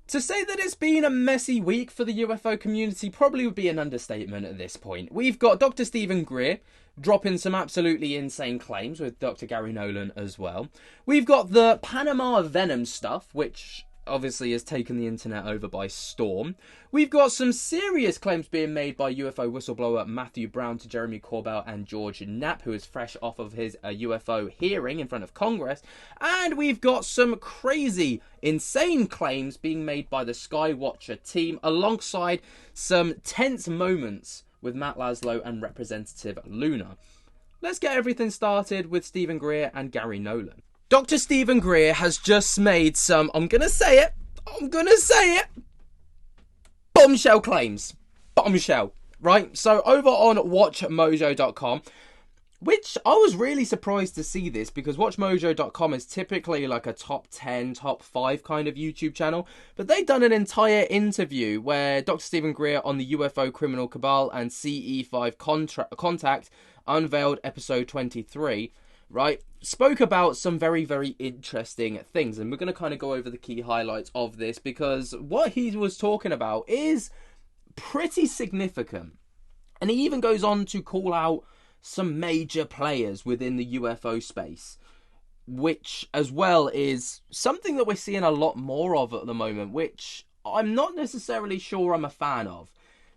To say that it's been a messy week for the UFO community probably would be an understatement at this point. We've got Dr. Stephen Greer dropping some absolutely insane claims with Dr. Gary Nolan as well. We've got the Panama Venom stuff, which obviously has taken the internet over by storm. We've got some serious claims being made by UFO whistleblower Matthew Brown to Jeremy Corbell and George Knapp, who is fresh off of his UFO hearing in front of Congress. And we've got some crazy, insane claims being made by the Skywatcher team, alongside some tense moments with Matt Laszlo and Representative Luna. Let's get everything started with Stephen Greer and Gary Nolan. Dr. Stephen Greer has just made some, I'm gonna say it, bombshell claims. Bombshell, right? So over on WatchMojo.com, which I was really surprised to see this, because WatchMojo.com is typically like a top 10, top 5 kind of YouTube channel, but they've done an entire interview where Dr. Stephen Greer on the UFO Criminal Cabal and CE5 Contact unveiled episode 23, right, spoke about some very, very interesting things. And we're going to kind of go over the key highlights of this, because what he was talking about is pretty significant. And he even goes on to call out some major players within the UFO space, which as well is something that we're seeing a lot more of at the moment, which I'm not necessarily sure I'm a fan of,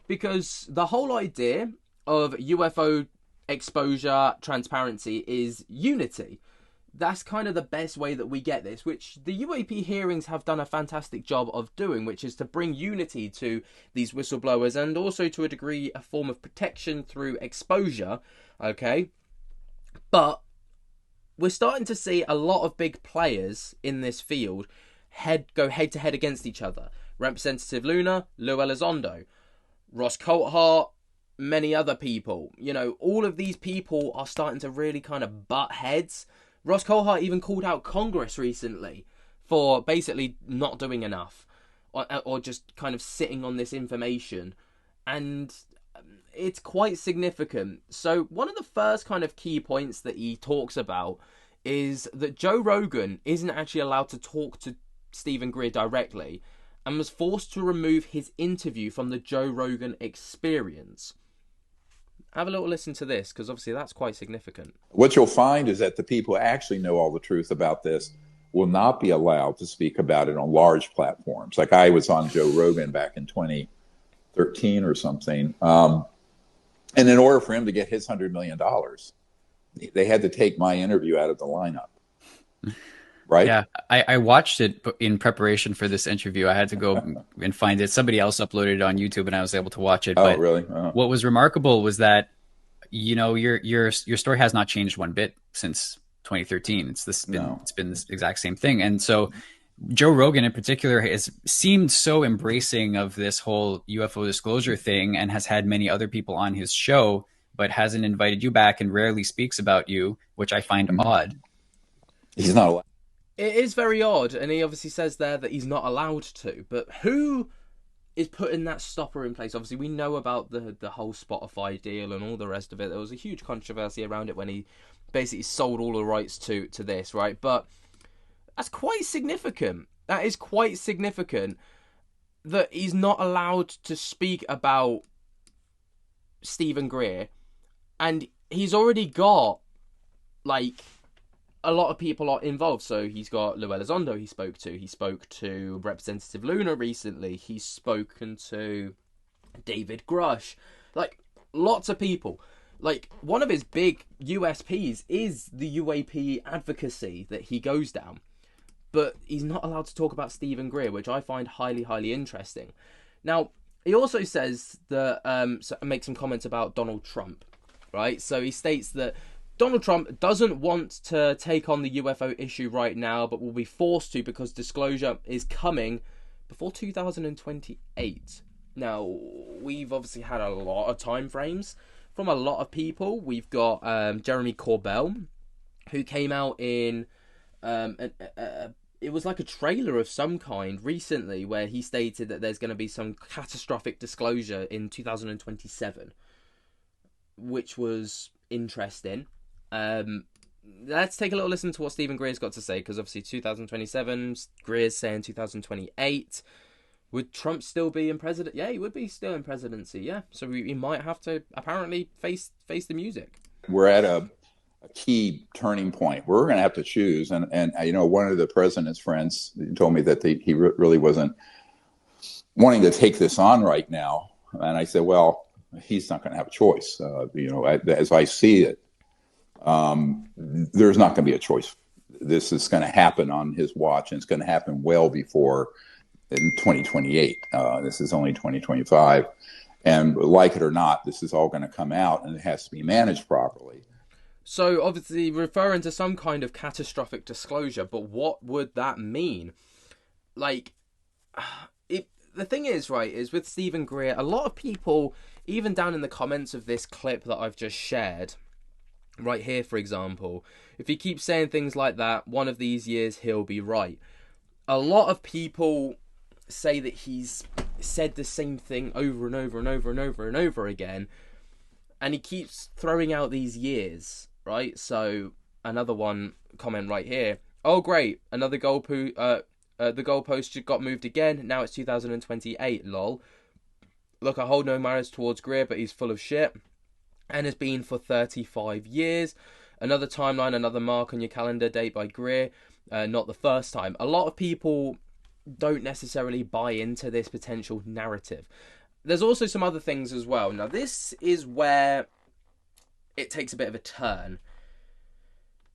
because the whole idea of UFO exposure transparency is unity. That's kind of the best way that we get this, which the UAP hearings have done a fantastic job of doing, which is to bring unity to these whistleblowers, and also to a degree a form of protection through exposure, okay? But we're starting to see a lot of big players in this field go head to head against each other. Representative Luna, Lou Elizondo, Ross Coulthart, many other people. You know, all of these people are starting to really kind of butt heads. Ross Coulthart even called out Congress recently for basically not doing enough, or just kind of sitting on this information. And it's quite significant. So one of the first kind of key points that he talks about is that Joe Rogan isn't actually allowed to talk to Stephen Greer directly, and was forced to remove his interview from the Joe Rogan Experience. Have a little listen to this, because obviously that's quite significant. What you'll find is that the people who actually know all the truth about this will not be allowed to speak about it on large platforms. Like I was on Joe Rogan back in 2013 or something. And in order for him to get his $100 million, they had to take my interview out of the lineup. Right? Yeah, I watched it in preparation for this interview. I had to go and find it. Somebody else uploaded it on YouTube, and I was able to watch it. Oh, really? Oh. What was remarkable was that, you know, your story has not changed one bit since 2013. It's been this exact same thing. And so Joe Rogan in particular has seemed so embracing of this whole UFO disclosure thing, and has had many other people on his show, but hasn't invited you back and rarely speaks about you, which I find odd. He's not allowed. It is very odd, and he obviously says there that he's not allowed to. But who is putting that stopper in place? Obviously, we know about the whole Spotify deal and all the rest of it. There was a huge controversy around it when he basically sold all the rights to this, right? But that's quite significant. That is quite significant that he's not allowed to speak about Stephen Greer. And he's already got, like, a lot of people are involved. So he's got Lou Elizondo he spoke to Representative Luna recently, he's spoken to David Grush, like lots of people. Like one of his big USPs is the UAP advocacy that he goes down, but he's not allowed to talk about Stephen Greer, which I find highly, highly interesting. Now he also says that makes some comments about Donald Trump, right? So he states that Donald Trump doesn't want to take on the UFO issue right now, but will be forced to because disclosure is coming before 2028. Now, we've obviously had a lot of time frames from a lot of people. We've got Jeremy Corbell, who came out in it was like a trailer of some kind recently, where he stated that there's going to be some catastrophic disclosure in 2027, which was interesting. Let's take a little listen to what Stephen Greer's got to say, because obviously 2027, Greer's saying 2028. Would Trump still be in president? Yeah, he would be still in presidency. Yeah, so he might have to apparently face the music. We're at a key turning point. We're going to have to choose. And you know, one of the president's friends told me that he really wasn't wanting to take this on right now. And I said, well, he's not going to have a choice. You know, as I see it, there's not going to be a choice. This is going to happen on his watch, and it's going to happen well before in 2028. This is only 2025. And like it or not, this is all going to come out, and it has to be managed properly. So obviously referring to some kind of catastrophic disclosure, but what would that mean? Like, the thing is, right, is with Stephen Greer, a lot of people, even down in the comments of this clip that I've just shared, right here, for example, if he keeps saying things like that, one of these years he'll be right. A lot of people say that he's said the same thing over and over and over and over and over again, and he keeps throwing out these years, right? So another one comment right here. Oh great, another the goalpost got moved again. Now it's 2028. Lol. Look, I hold no malice towards Greer, but he's full of shit, and has been for 35 years. Another timeline, another mark on your calendar date by Greer. Not the first time. A lot of people don't necessarily buy into this potential narrative. There's also some other things as well. Now, this is where it takes a bit of a turn,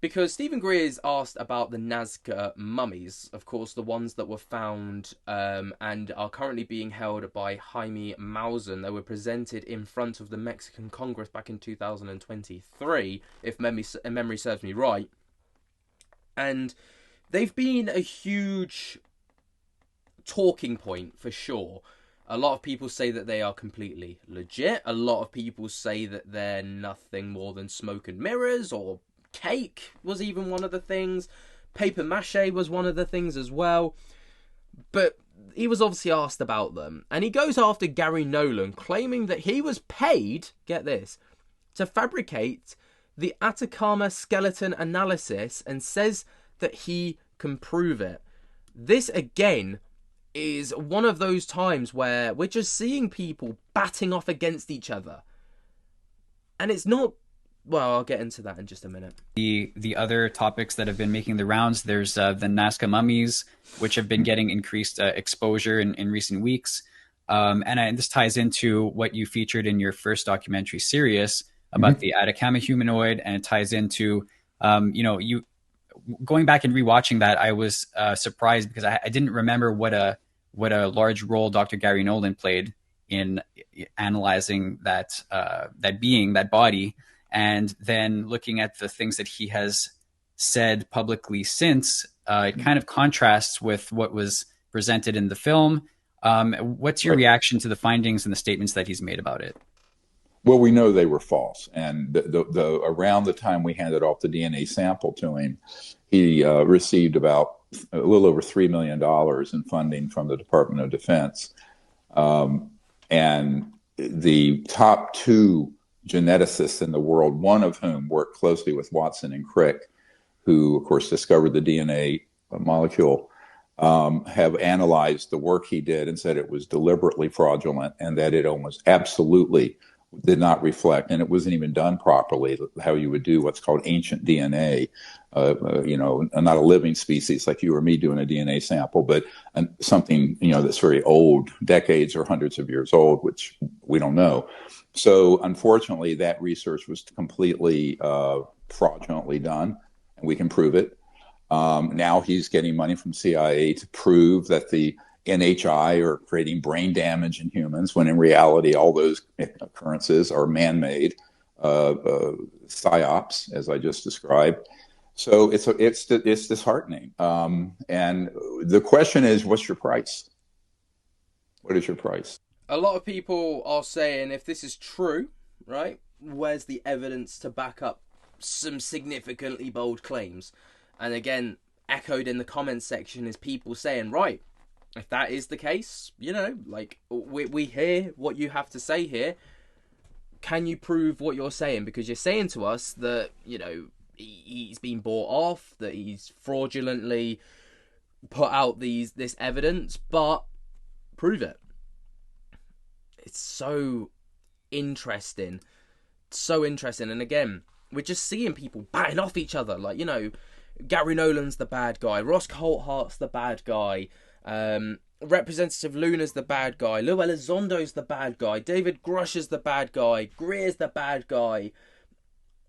because Stephen Greer is asked about the Nazca mummies, of course, the ones that were found and are currently being held by Jaime Maussan. They were presented in front of the Mexican Congress back in 2023, if memory serves me right. And they've been a huge talking point for sure. A lot of people say that they are completely legit. A lot of people say that they're nothing more than smoke and mirrors, or cake was even one of the things. Paper mache was one of the things as well. But he was obviously asked about them, and he goes after Gary Nolan, claiming that he was paid, get this, to fabricate the Atacama skeleton analysis, and says that he can prove it. This again is one of those times where we're just seeing people batting off against each other, and it's not. Well, I'll get into that in just a minute. The other topics that have been making the rounds, there's the Nazca mummies, which have been getting increased exposure in recent weeks. And this ties into what you featured in your first documentary, Sirius, about the Atacama humanoid, and it ties into, you going back and rewatching that. I was surprised because I didn't remember what a large role Dr. Gary Nolan played in analyzing that being, that body. And then looking at the things that he has said publicly since, it kind of contrasts with what was presented in the film. What's your reaction to the findings and the statements that he's made about it? Well, we know they were false. And around the time we handed off the DNA sample to him, he received about a little over $3 million in funding from the Department of Defense. And the top two geneticists in the world, one of whom worked closely with Watson and Crick, who, of course, discovered the DNA molecule, have analyzed the work he did and said it was deliberately fraudulent, and that it almost absolutely did not reflect, and it wasn't even done properly, how you would do what's called ancient DNA, not a living species like you or me doing a DNA sample, but something, that's very old, decades or hundreds of years old, which we don't know. So unfortunately, that research was completely fraudulently done, and we can prove it. Now he's getting money from CIA to prove that the NHI are creating brain damage in humans, when in reality, all those occurrences are man-made psyops, as I just described. So it's disheartening. And the question is, what's your price? What is your price? A lot of people are saying, if this is true, right, where's the evidence to back up some significantly bold claims? And again, echoed in the comments section is people saying, right, if that is the case, we hear what you have to say here. Can you prove what you're saying? Because you're saying to us that, he's been bought off, that he's fraudulently put out this evidence, but Prove it. It's so interesting. So interesting. And again, we're just seeing people batting off each other. Like, you know, Gary Nolan's the bad guy. Ross Coulthart's the bad guy. Representative Luna's the bad guy. Lou Elizondo's the bad guy. David Grush's the bad guy. Greer's the bad guy.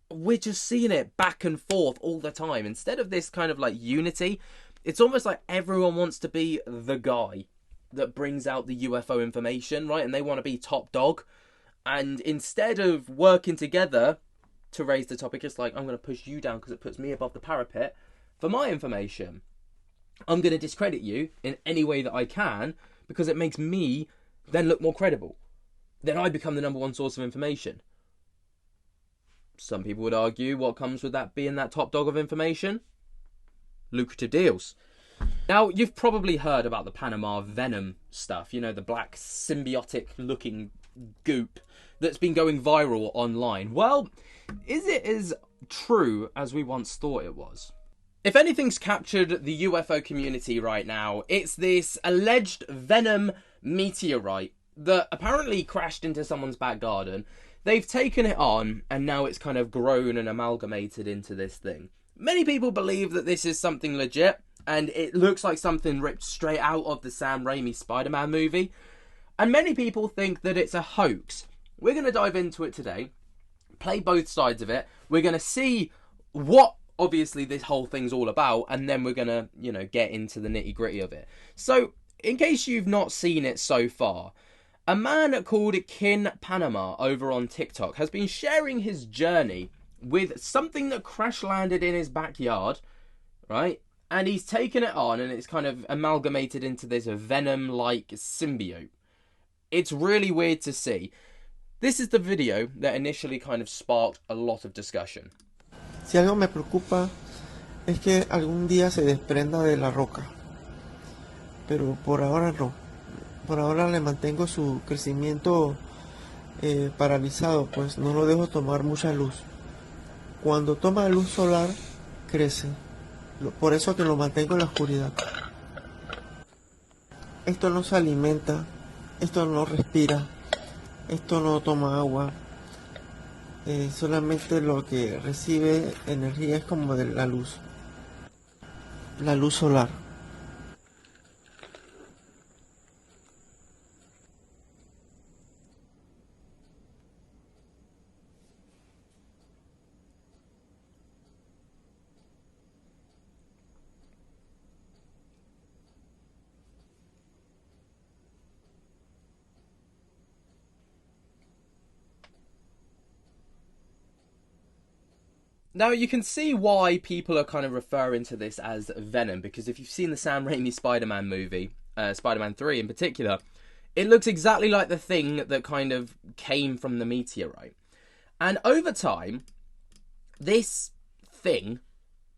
We're just seeing it back and forth all the time. Instead of this kind of like unity, it's almost like everyone wants to be the guy that brings out the UFO information, right? And they want to be top dog. And instead of working together to raise the topic, it's like, I'm going to push you down because it puts me above the parapet for my information. I'm going to discredit you in any way that I can because it makes me then look more credible. Then I become the number one source of information. Some people would argue what comes with that being that top dog of information? Lucrative deals. Now, you've probably heard about the Panama Venom stuff. You know, the black symbiotic looking goop that's been going viral online. Well, is it as true as we once thought it was? If anything's captured the UFO community right now, it's this alleged Venom meteorite that apparently crashed into someone's back garden. They've taken it on, and now it's kind of grown and amalgamated into this thing. Many people believe that this is something legit, and it looks like something ripped straight out of the Sam Raimi Spider-Man movie. And many people think that it's a hoax. We're going to dive into it today, play both sides of it. We're going to see what, obviously, this whole thing's all about, and then we're going to, you know, get into the nitty-gritty of it. So, in case you've not seen it so far, a man called Kin Panama over on TikTok has been sharing his journey with something that crash landed in his backyard, right? And he's taken it on, and it's kind of amalgamated into this venom-like symbiote. It's really weird to see. This is the video that initially kind of sparked a lot of discussion. Si algo me preocupa es que algún día se desprenda de la roca, pero por ahora no. Por ahora le mantengo su crecimiento paralizado, pues no lo dejo tomar mucha luz. Cuando toma luz solar, crece. Por eso que lo mantengo en la oscuridad. Esto no se alimenta, esto no respira, esto no toma agua. Solamente lo que recibe energía es como de la luz solar. Now, you can see why people are kind of referring to this as Venom, because if you've seen the Sam Raimi Spider-Man movie, Spider-Man 3 in particular, it looks exactly like the thing that kind of came from the meteorite. And over time, this thing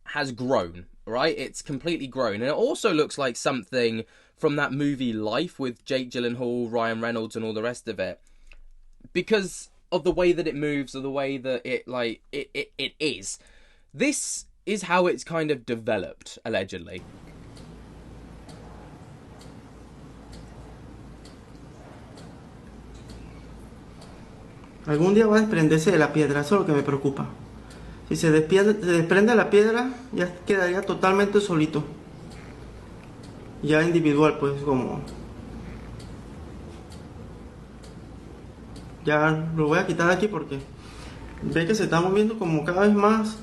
has grown, right? It's completely grown. And it also looks like something from that movie Life with Jake Gyllenhaal, Ryan Reynolds, and all the rest of it. Because of the way that it moves, or the way that it is. This is how it's kind of developed, allegedly. Algún día va a desprenderse de la piedra, eso es lo que me preocupa. Si se desprende la piedra, ya quedaría totalmente solito. Ya individual, pues como... Ya lo voy a quitar de aquí porque ve que se está moviendo como cada vez más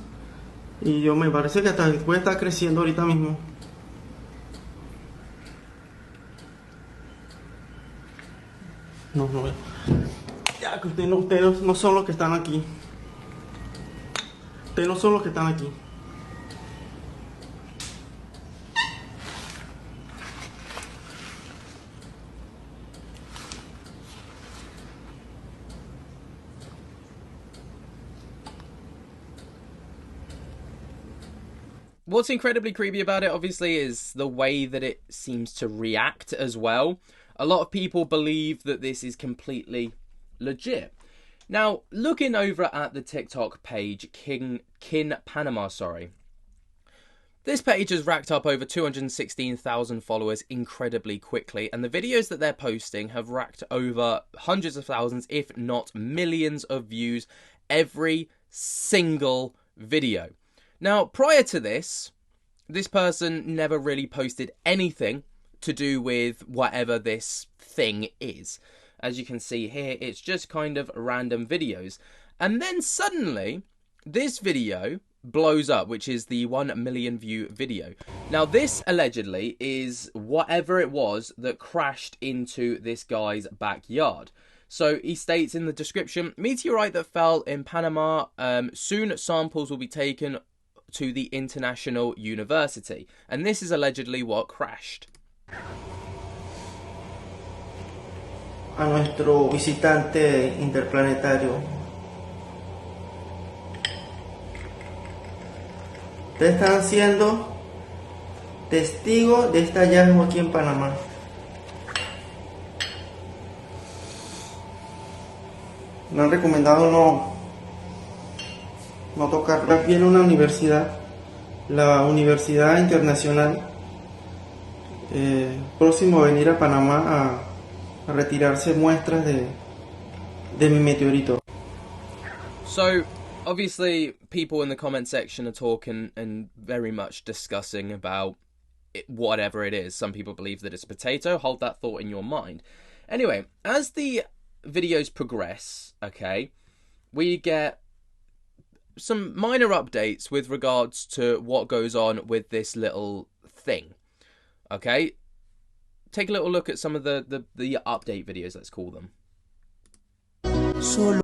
y yo me parece que hasta puede estar creciendo ahorita mismo. No. Ya que ustedes no son los que están aquí. Ustedes no son los que están aquí. What's incredibly creepy about it, obviously, is the way that it seems to react as well. A lot of people believe that this is completely legit. Now, looking over at the TikTok page, Kin Panama, This page has racked up over 216,000 followers incredibly quickly, and the videos that they're posting have racked over hundreds of thousands, if not millions of views every single video. Now, prior to this person never really posted anything to do with whatever this thing is. As you can see here, it's just kind of random videos. And then suddenly, this video blows up, which is the 1 million view video. Now, this allegedly is whatever it was that crashed into this guy's backyard. So he states in the description, meteorite that fell in Panama, soon samples will be taken to the International University. And this is allegedly what crashed. A nuestro visitante interplanetario. Ustedes están siendo testigos de este hallazgo aquí en Panamá. Me han recomendado no tocar. Viene una universidad, la Universidad Internacional, próximo a venir a Panamá a retirarse muestras de mi meteorito. So, obviously, people in the comment section are talking and very much discussing about it, whatever it is. Some people believe that it's a potato. Hold that thought in your mind. Anyway, as the videos progress, okay, we get some minor updates with regards to what goes on with this little thing. Okay, take a little look at some of the update videos, let's call them. Solo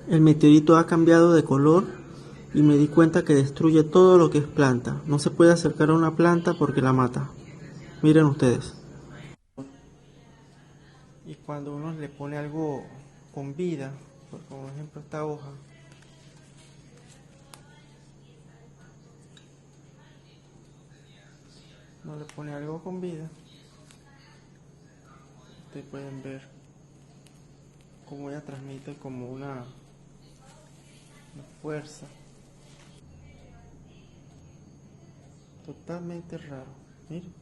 el meteorito ha cambiado de color y me di cuenta que destruye todo lo que es planta. No se puede acercar a una planta porque la mata. Miren ustedes. Y cuando uno le pone algo con vida, por ejemplo esta hoja, no le pone algo con vida, ustedes pueden ver cómo ella transmite como una fuerza. Totalmente raro, miren.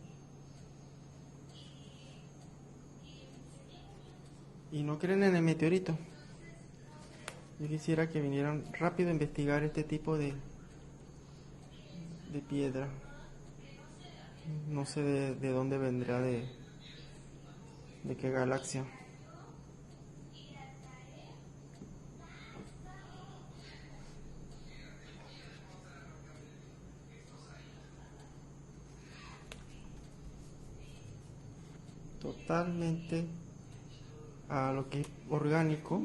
Y no creen en el meteorito. Yo quisiera que vinieran rápido a investigar este tipo de piedra. No sé de dónde vendrá, de qué galaxia. Totalmente a lo que es orgánico,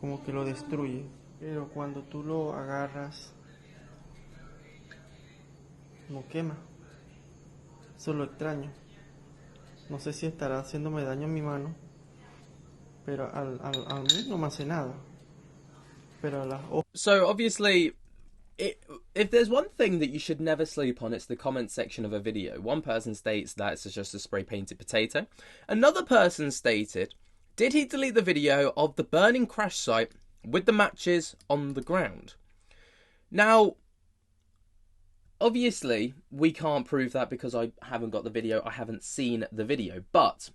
como que lo destruye. Pero cuando tú lo agarras, no quema. Eso es lo extraño. No sé si estará haciéndome daño en mi mano, pero a mí no me hace nada. Pero a las hojas. So obviously, if there's one thing that you should never sleep on, it's the comment section of a video. One person states that it's just a spray painted potato. Another person stated, did he delete the video of the burning crash site with the matches on the ground? Now, obviously, we can't prove that because I haven't got the video, I haven't seen the video, but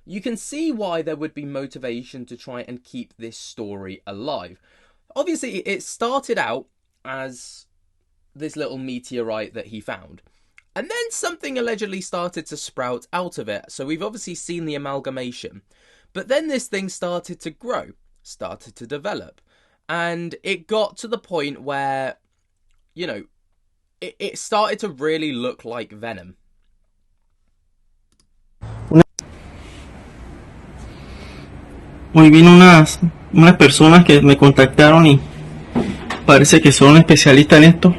you can see why there would be motivation to try and keep this story alive. Obviously, it started out as this little meteorite that he found, and then something allegedly started to sprout out of it. So we've obviously seen the amalgamation, but then this thing started to grow, started to develop, and it got to the point where, you know, it started to really look like venom. Hoy vino unas personas que me contactaron y parece que son especialistas en esto.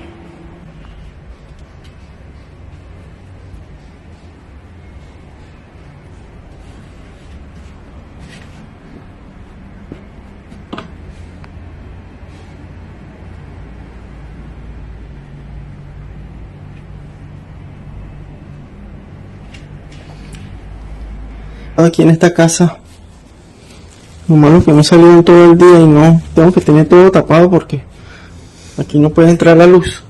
Aquí en esta casa, lo malo que no salieron todo el día y no, tengo que tener todo tapado porque aquí no puede entrar la luz.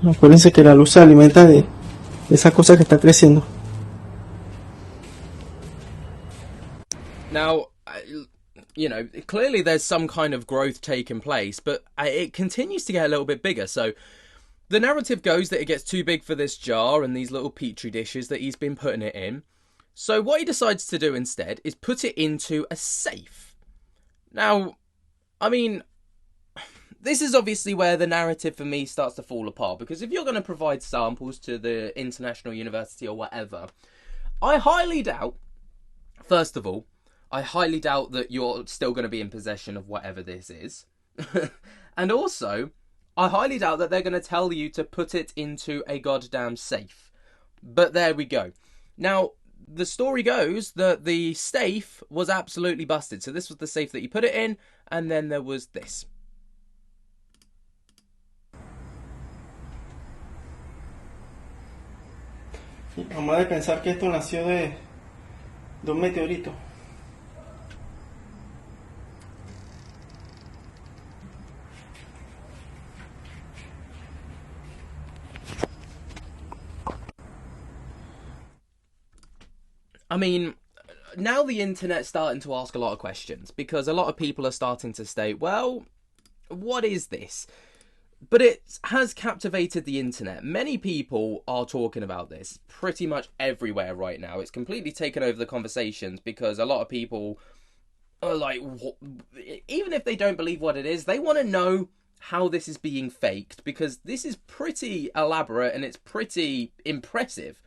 Acuérdense que la luz se alimenta de esa cosa que está creciendo. Now, clearly there's some kind of growth taking place, but it continues to get a little bit bigger. So the narrative goes that it gets too big for this jar and these little petri dishes that he's been putting it in. So what he decides to do instead is put it into a safe. Now, I mean, this is obviously where the narrative for me starts to fall apart, because if you're going to provide samples to the international university or whatever, I highly doubt, first of all, I highly doubt that you're still going to be in possession of whatever this is. And also, I highly doubt that they're going to tell you to put it into a goddamn safe. But there we go. Now, the story goes that the safe was absolutely busted. So this was the safe that you put it in, and then there was this. Vamos a pensar que esto nació de un meteorito. I mean, now the internet's starting to ask a lot of questions, because a lot of people are starting to state, well, what is this? But it has captivated the internet. Many people are talking about this pretty much everywhere right now. It's completely taken over the conversations, because a lot of people are like, even if they don't believe what it is, they want to know how this is being faked, because this is pretty elaborate and it's pretty impressive.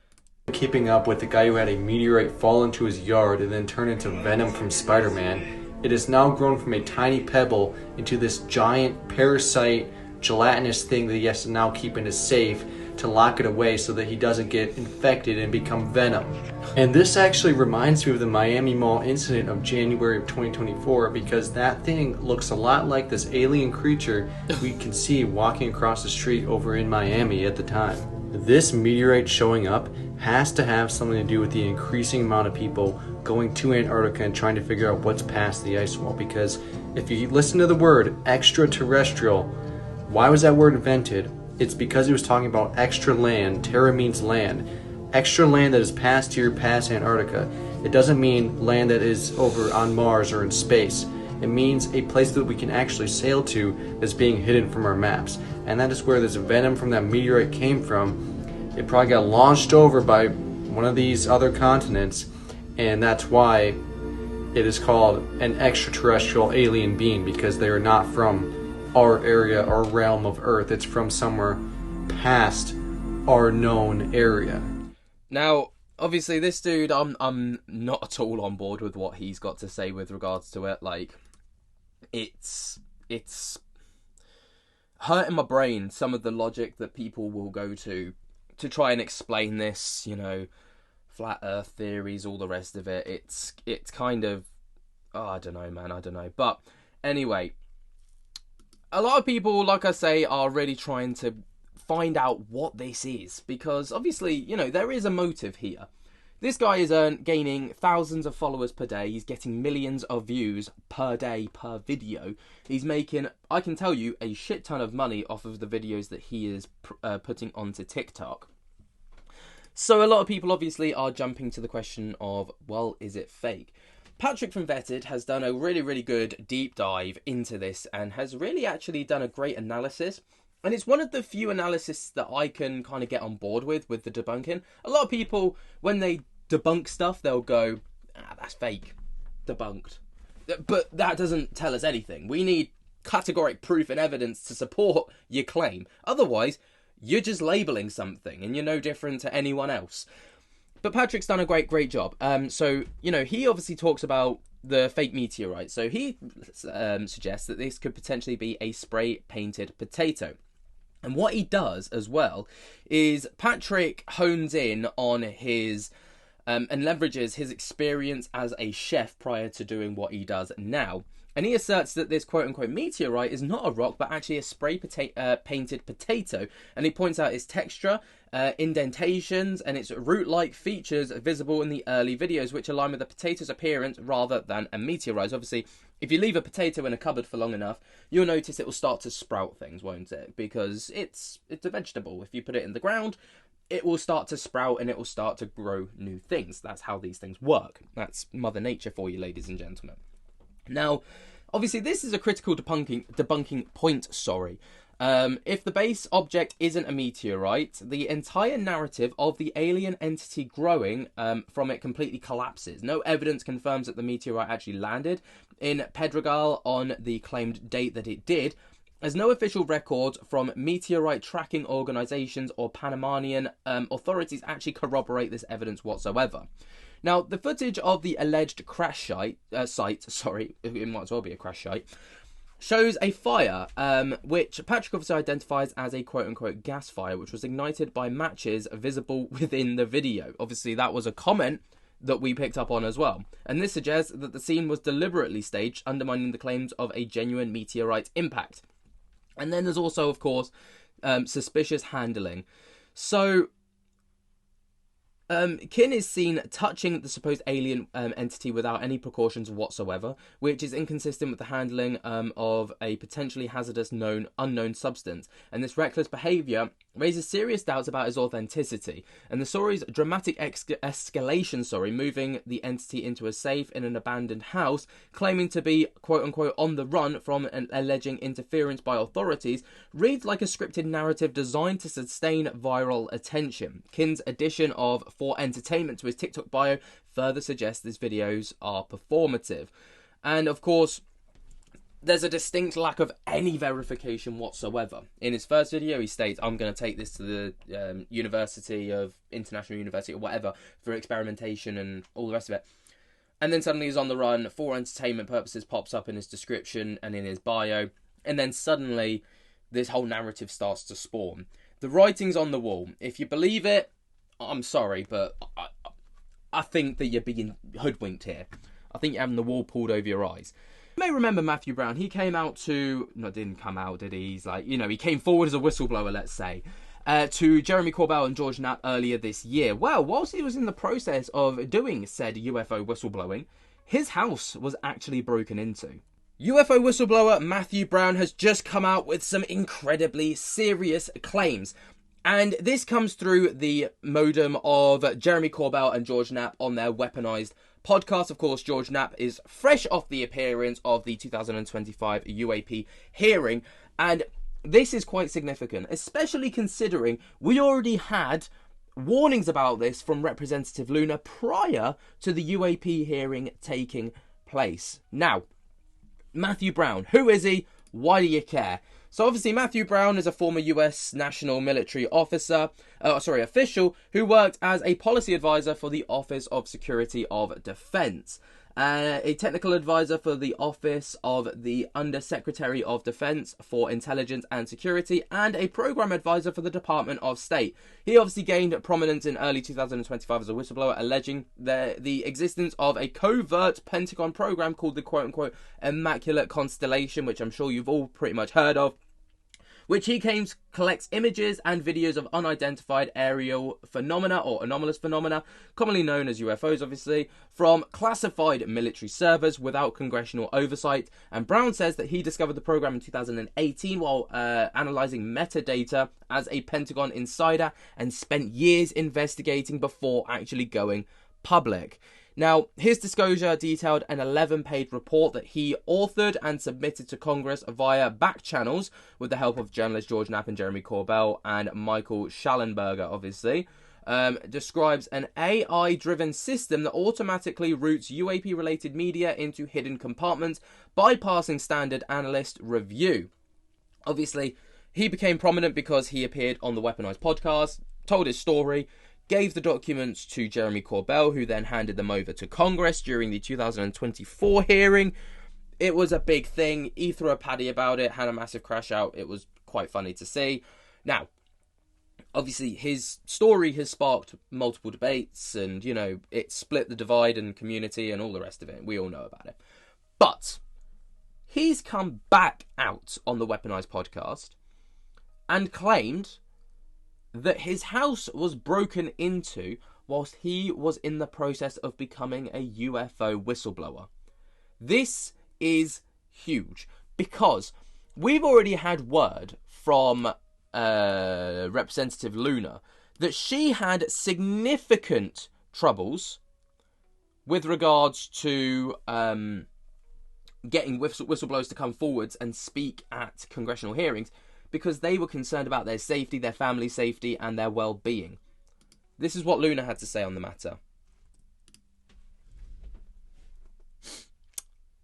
Keeping up with the guy who had a meteorite fall into his yard and then turn into Venom from Spider-Man, it has now grown from a tiny pebble into this giant parasite gelatinous thing that he has to now keep in his safe to lock it away so that he doesn't get infected and become Venom. And this actually reminds me of the Miami Mall incident of January of 2024, because that thing looks a lot like this alien creature we can see walking across the street over in Miami at the time. This meteorite showing up has to have something to do with the increasing amount of people going to Antarctica and trying to figure out what's past the ice wall, because if you listen to the word extraterrestrial, why was that word invented? It's because he was talking about extra land. Terra means land. Extra land that is past here, past Antarctica. It doesn't mean land that is over on Mars or in space. It means a place that we can actually sail to that's being hidden from our maps. And that is where this venom from that meteorite came from. It probably got launched over by one of these other continents, and that's why it is called an extraterrestrial alien being, because they are not from our area, our realm of Earth. It's from somewhere past our known area. Now, obviously, this dude, I'm not at all on board with what he's got to say with regards to it. Like, it's hurting my brain, some of the logic that people will go to try and explain this, flat earth theories, all the rest of it. It's kind of, I don't know, man, I don't know. But anyway, a lot of people, like I say, are really trying to find out what this is, because obviously, there is a motive here. This guy is gaining thousands of followers per day. He's getting millions of views per day per video. He's making, I can tell you, a shit ton of money off of the videos that he is putting onto TikTok. So a lot of people obviously are jumping to the question of, well, is it fake? Patrick from Vetted has done a really, really good deep dive into this and has really actually done a great analysis. And it's one of the few analyses that I can kind of get on board with the debunking. A lot of people, when they debunk stuff, they'll go, that's fake, debunked. But that doesn't tell us anything. We need categoric proof and evidence to support your claim. Otherwise, you're just labelling something and you're no different to anyone else. But Patrick's done a great job. So, he obviously talks about the fake meteorite. So he suggests that this could potentially be a spray-painted potato. And what he does as well is Patrick hones in on his and leverages his experience as a chef prior to doing what he does now. And he asserts that this quote-unquote meteorite is not a rock, but actually a painted potato. And he points out its texture, indentations, and its root-like features visible in the early videos, which align with the potato's appearance rather than a meteorite. Obviously, if you leave a potato in a cupboard for long enough, you'll notice it will start to sprout things, won't it? Because it's a vegetable. If you put it in the ground, it will start to sprout and it will start to grow new things. That's how these things work. That's Mother Nature for you, ladies and gentlemen. Now, obviously, this is a critical debunking point, If the base object isn't a meteorite, the entire narrative of the alien entity growing from it completely collapses. No evidence confirms that the meteorite actually landed in Pedregal on the claimed date that it did, as no official records from meteorite tracking organizations or Panamanian authorities actually corroborate this evidence whatsoever. Now, the footage of the alleged crash site, it might as well be a crash site, shows a fire, which Patrick obviously identifies as a quote-unquote gas fire, which was ignited by matches visible within the video. Obviously, that was a comment that we picked up on as well. And this suggests that the scene was deliberately staged, undermining the claims of a genuine meteorite impact. And then there's also, of course, suspicious handling. So, Kin is seen touching the supposed alien entity without any precautions whatsoever, which is inconsistent with the handling of a potentially hazardous unknown substance. And this reckless behaviour raises serious doubts about his authenticity. And the story's dramatic escalation, moving the entity into a safe in an abandoned house, claiming to be quote-unquote on the run from an alleging interference by authorities, reads like a scripted narrative designed to sustain viral attention. Kin's addition of for entertainment to his TikTok bio further suggests these videos are performative. And of course, there's a distinct lack of any verification whatsoever. In his first video, he states, I'm going to take this to the International University or whatever for experimentation and all the rest of it. And then suddenly he's on the run for entertainment purposes, pops up in his description and in his bio. And then suddenly this whole narrative starts to spawn. The writing's on the wall. If you believe it, I'm sorry, but I think that you're being hoodwinked here. I think you're having the wool pulled over your eyes. You may remember Matthew Brown. He came out to... No, didn't come out, did he? He's like, he came forward as a whistleblower, let's say, to Jeremy Corbell and George Knapp earlier this year. Well, whilst he was in the process of doing said UFO whistleblowing, his house was actually broken into. UFO whistleblower Matthew Brown has just come out with some incredibly serious claims. And this comes through the modem of Jeremy Corbell and George Knapp on their weaponized podcast. Of course, George Knapp is fresh off the appearance of the 2025 UAP hearing. And this is quite significant, especially considering we already had warnings about this from Representative Luna prior to the UAP hearing taking place. Now, Matthew Brown, who is he? Why do you care? So obviously Matthew Brown is a former US national military official who worked as a policy advisor for the Office of Security of Defense, a technical advisor for the Office of the Undersecretary of Defense for Intelligence and Security, and a program advisor for the Department of State. He obviously gained prominence in early 2025 as a whistleblower, alleging the existence of a covert Pentagon program called the quote-unquote Immaculate Constellation, which I'm sure you've all pretty much heard of, which he claims collects images and videos of unidentified aerial phenomena or anomalous phenomena, commonly known as UFOs obviously, from classified military servers without congressional oversight. And Brown says that he discovered the program in 2018 while analysing metadata as a Pentagon insider and spent years investigating before actually going public. Now, his disclosure detailed an 11-page report that he authored and submitted to Congress via back channels with the help of journalists George Knapp and Jeremy Corbell and Michael Schallenberger, obviously. Describes an AI-driven system that automatically routes UAP-related media into hidden compartments, bypassing standard analyst review. Obviously, he became prominent because he appeared on the Weaponized podcast, told his story, gave the documents to Jeremy Corbell, who then handed them over to Congress during the 2024 hearing. It was a big thing. He threw a paddy about it, had a massive crash out. It was quite funny to see. Now, obviously, his story has sparked multiple debates and, it split the divide and community and all the rest of it. We all know about it. But he's come back out on the Weaponized podcast and claimed that his house was broken into whilst he was in the process of becoming a UFO whistleblower. This is huge because we've already had word from Representative Luna that she had significant troubles with regards to getting whistleblowers to come forwards and speak at congressional hearings because they were concerned about their safety, their family's safety, and their well-being. This is what Luna had to say on the matter.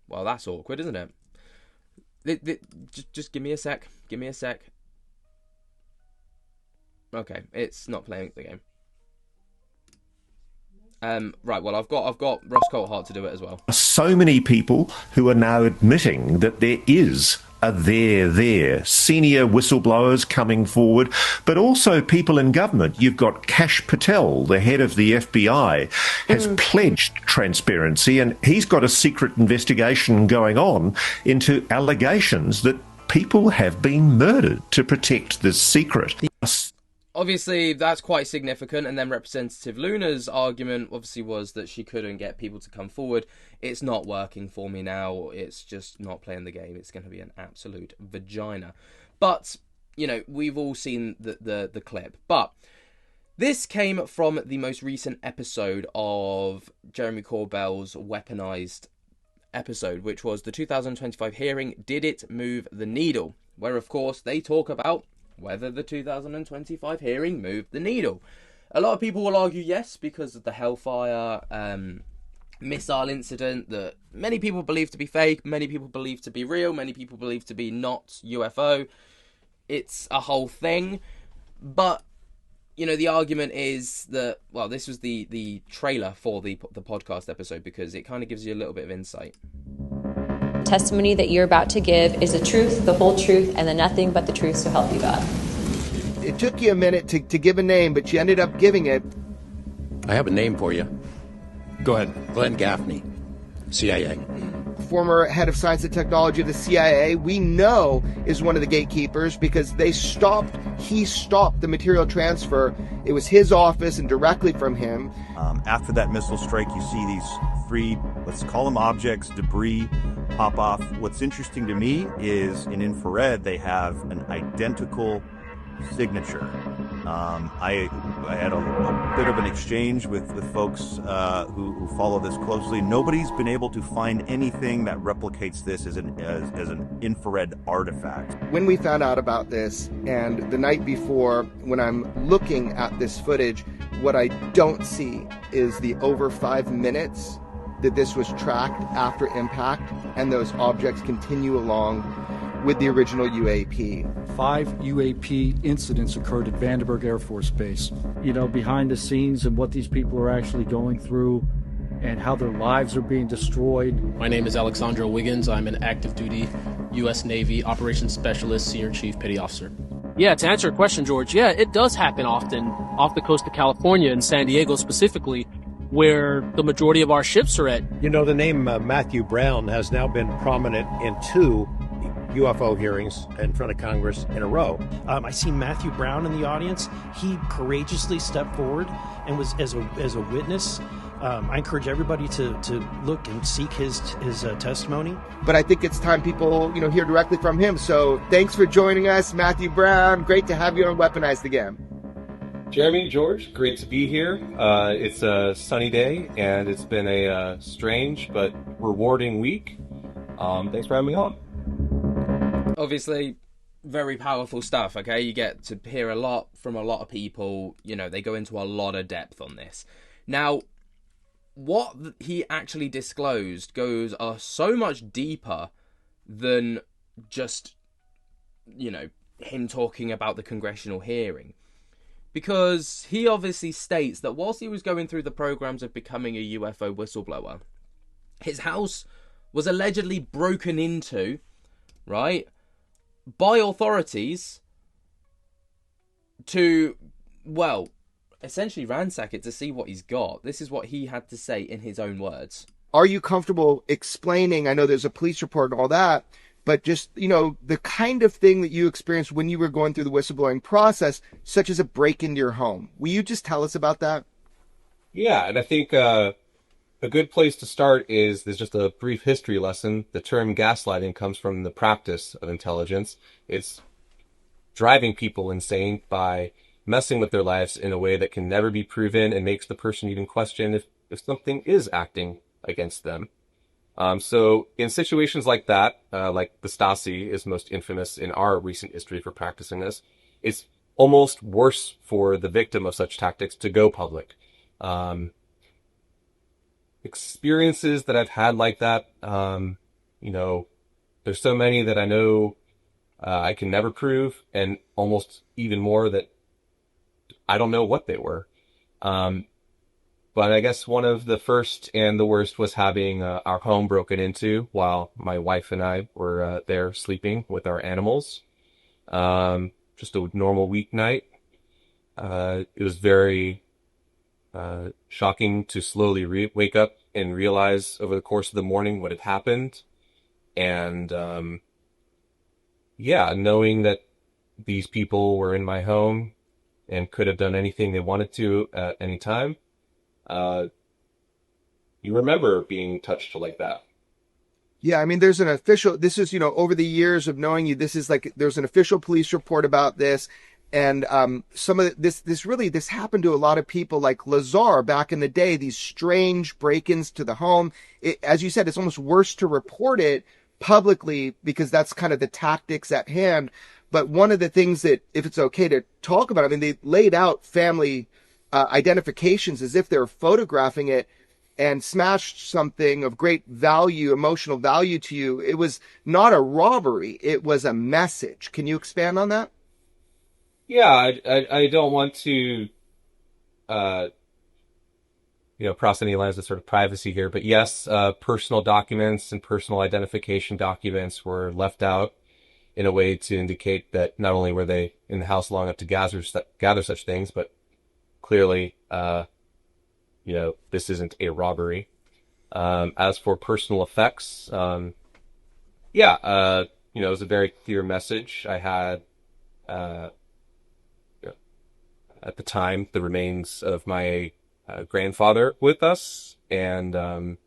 Well, that's awkward, isn't it? Just give me a sec. Give me a sec. Okay, it's not playing the game. Right, well, I've got Ross Coulthart to do it as well. So many people who are now admitting that there is a there. Senior whistleblowers coming forward, but also people in government. You've got Kash Patel, the head of the FBI, has pledged transparency, and he's got a secret investigation going on into allegations that people have been murdered to protect this secret. Obviously, that's quite significant, and then Representative Luna's argument obviously was that she couldn't get people to come forward. It's not working for me now. It's just not playing the game. It's going to be an absolute vagina. But, you know, we've all seen the clip. But this came from the most recent episode of Jeremy Corbell's Weaponized episode, which was the 2025 hearing, Did It Move the Needle? Where, of course, they talk about whether the 2025 hearing moved the needle. A lot of people will argue yes, because of the Hellfire missile incident that many people believe to be fake, many people believe to be real, many people believe to be not UFO. It's a whole thing. But, you know, the argument is that, well, this was the trailer for the podcast episode because it kind of gives you a little bit of insight. Testimony that you're about to give is the truth, the whole truth, and then nothing but the truth, so help you God. It took you a minute to give a name, but you ended up giving it. I have a name for you. Go ahead. Glenn Gaffney, CIA. Former head of science and technology of the CIA, we know is one of the gatekeepers because he stopped the material transfer. It was his office and directly from him. After that missile strike, you see these three, let's call them objects, debris, pop off. What's interesting to me is in infrared, they have an identical signature. I had a bit of an exchange with folks who follow this closely. Nobody's been able to find anything that replicates this as an infrared artifact. When we found out about this, and the night before, when I'm looking at this footage, what I don't see is the over 5 minutes that this was tracked after impact, and those objects continue along with the original UAP. 5 UAP incidents occurred at Vandenberg Air Force Base. You know, behind the scenes and what these people are actually going through and how their lives are being destroyed. My name is Alexandro Wiggins. I'm an active duty U.S. Navy Operations Specialist, Senior Chief Petty Officer. Yeah, to answer your question, George, yeah, it does happen often off the coast of California and San Diego specifically, where the majority of our ships are at. You know, the name Matthew Brown has now been prominent in 2 UFO hearings in front of Congress in a row. I see Matthew Brown in the audience. He courageously stepped forward and was as a witness. I encourage everybody to look and seek his testimony. But I think it's time people, hear directly from him. So thanks for joining us, Matthew Brown. Great to have you on Weaponized again. Jeremy, George, great to be here. It's a sunny day, and it's been a strange but rewarding week. Thanks for having me on. Obviously, very powerful stuff, okay? You get to hear a lot from a lot of people. They go into a lot of depth on this. Now, what he actually disclosed goes so much deeper than just, him talking about the congressional hearing. Because he obviously states that whilst he was going through the programs of becoming a UFO whistleblower, his house was allegedly broken into, right, by authorities to, essentially ransack it to see what he's got. This is what he had to say in his own words. are you comfortable explaining? I know there's a police report and all that, but just, the kind of thing that you experienced when you were going through the whistleblowing process, such as a break into your home. Will you just tell us about that? Yeah, and I think a good place to start is there's just a brief history lesson. The term gaslighting comes from the practice of intelligence. It's driving people insane by messing with their lives in a way that can never be proven and makes the person even question if something is acting against them. So in situations like that, like the Stasi is most infamous in our recent history for practicing this, it's almost worse for the victim of such tactics to go public. Experiences that I've had like that, there's so many that I know I can never prove, and almost even more that I don't know what they were. But I guess one of the first and the worst was having our home broken into while my wife and I were there sleeping with our animals. Just a normal weeknight. It was very shocking to slowly wake up and realize over the course of the morning what had happened. And knowing that these people were in my home and could have done anything they wanted to at any time. You remember being touched like that. Yeah, I mean, there's an official, this is, over the years of knowing you, this is like, there's an official police report about this. And some of this happened to a lot of people like Lazar back in the day, these strange break-ins to the home. As you said, it's almost worse to report it publicly because that's kind of the tactics at hand. But one of the things that, if it's okay to talk about, I mean, they laid out family identifications as if they were photographing it and smashed something of great value, emotional value to you. It was not a robbery. It was a message. Can you expand on that? Yeah, I don't want to, cross any lines of sort of privacy here, but yes, personal documents and personal identification documents were left out in a way to indicate that not only were they in the house long enough to gather such things, but clearly, this isn't a robbery. As for personal effects, it was a very clear message. I had, at the time, the remains of my grandfather with us, and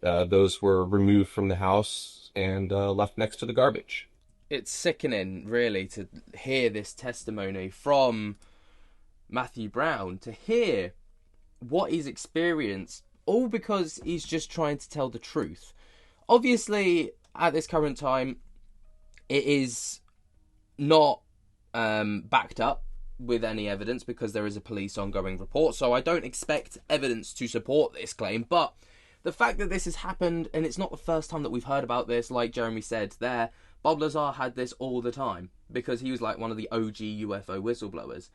those were removed from the house and left next to the garbage. It's sickening, really, to hear this testimony from Matthew Brown, to hear what he's experienced, all because he's just trying to tell the truth. Obviously, at this current time, it is not backed up with any evidence because there is a police ongoing report, so I don't expect evidence to support this claim. But the fact that this has happened, and it's not the first time that we've heard about this, like Jeremy said there, Bob Lazar had this all the time because he was like one of the OG UFO whistleblowers.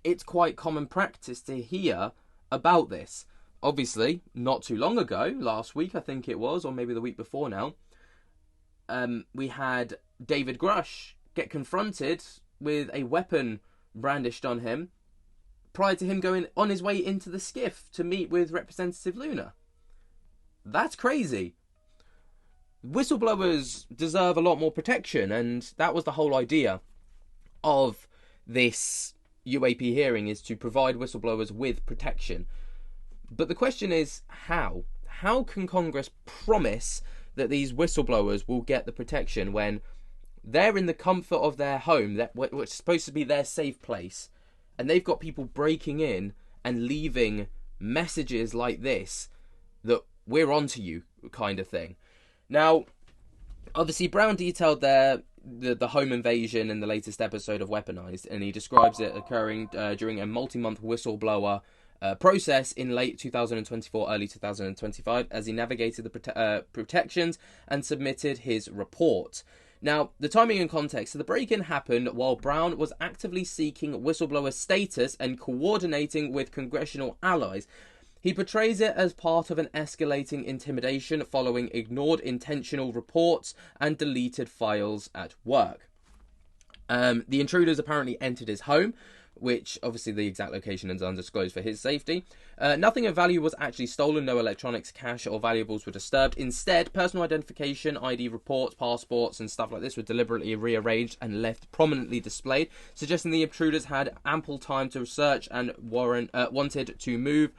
It's quite common practice to hear about this. Obviously, not too long ago, last week I think it was, or maybe the week before now, we had David Grush get confronted with a weapon brandished on him prior to him going on his way into the skiff to meet with Representative Luna. That's crazy. Whistleblowers deserve a lot more protection, and that was the whole idea of this UAP hearing, is to provide whistleblowers with protection. But the question is, how? How can Congress promise that these whistleblowers will get the protection when they're in the comfort of their home, which is supposed to be their safe place, and they've got people breaking in and leaving messages like this, that we're onto you kind of thing. Now, obviously, Brown detailed there the home invasion in the latest episode of Weaponized, and he describes it occurring during a multi-month whistleblower process in late 2024, early 2025, as he navigated the protections and submitted his report. Now, the timing and context. So the break-in happened while Brown was actively seeking whistleblower status and coordinating with congressional allies. He portrays it as part of an escalating intimidation following ignored intentional reports and deleted files at work. The intruders apparently entered his home which obviously the exact location is undisclosed for his safety. Nothing of value was actually stolen. No electronics, cash, or valuables were disturbed. Instead, personal identification, ID reports, passports, and stuff like this were deliberately rearranged and left prominently displayed, suggesting the intruders had ample time to research and wanted to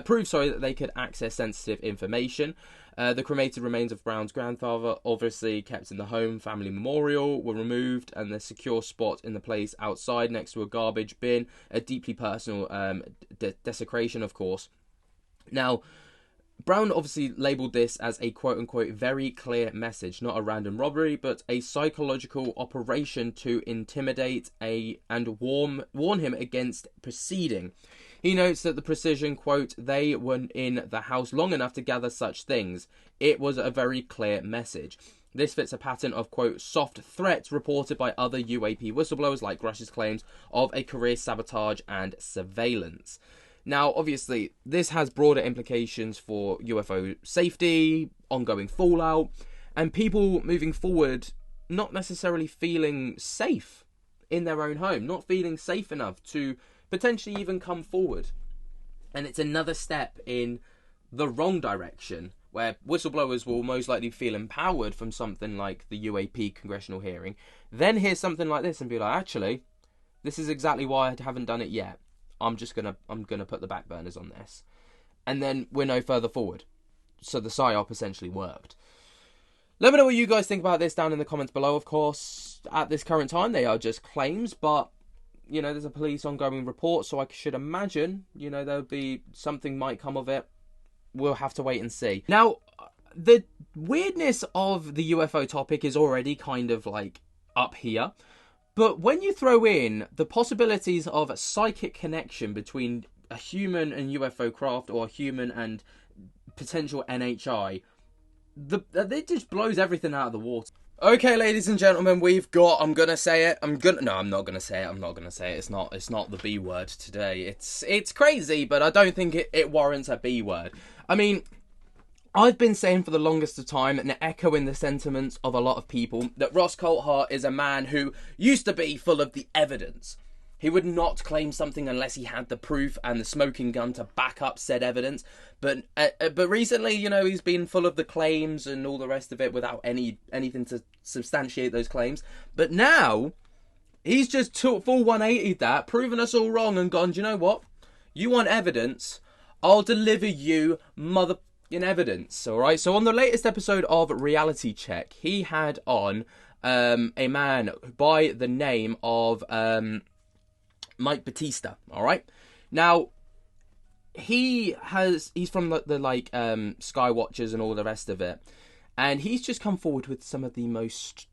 prove that they could access sensitive information. The cremated remains of Brown's grandfather, obviously kept in the home family memorial, were removed, and the secure spot in the place outside next to a garbage bin, a deeply personal desecration, of course. Now, Brown obviously labelled this as a quote-unquote very clear message, not a random robbery, but a psychological operation to intimidate and warn him against proceeding. He notes that the precision, quote, they were in the house long enough to gather such things. It was a very clear message. This fits a pattern of, quote, soft threats reported by other UAP whistleblowers like Grush's claims of a career sabotage and surveillance. Now, obviously, this has broader implications for UFO safety, ongoing fallout, and people moving forward not necessarily feeling safe in their own home, not feeling safe enough to potentially even come forward. And it's another step in the wrong direction, where whistleblowers will most likely feel empowered from something like the UAP congressional hearing, then hear something like this and be like, actually, this is exactly why I haven't done it yet. I'm gonna put the back burners on this. And then we're no further forward. So the PSYOP essentially worked. Let me know what you guys think about this down in the comments below. Of course, at this current time, they are just claims, but you know, there's a police ongoing report, so I should imagine, you know, there'll be something might come of it. We'll have to wait and see. Now, the weirdness of the UFO topic is already kind of like up here. But when you throw in the possibilities of a psychic connection between a human and UFO craft, or a human and potential NHI, it just blows everything out of the water. Okay, ladies and gentlemen, I'm not gonna say it. It's not the B word today. It's crazy, but I don't think it warrants a B word. I mean, I've been saying for the longest of time, and echoing the sentiments of a lot of people, that Ross Coulthart is a man who used to be full of the evidence. He would not claim something unless he had the proof and the smoking gun to back up said evidence. But recently, you know, he's been full of the claims and all the rest of it without anything to substantiate those claims. But now, he's just full 180'd that, proven us all wrong and gone, do you know what? You want evidence? I'll deliver you motherfucking evidence, alright? So on the latest episode of Reality Check, he had on a man by the name of Mike Batista, alright? Now, he's from the Sky Watchers and all the rest of it, and he's just come forward with some of the most,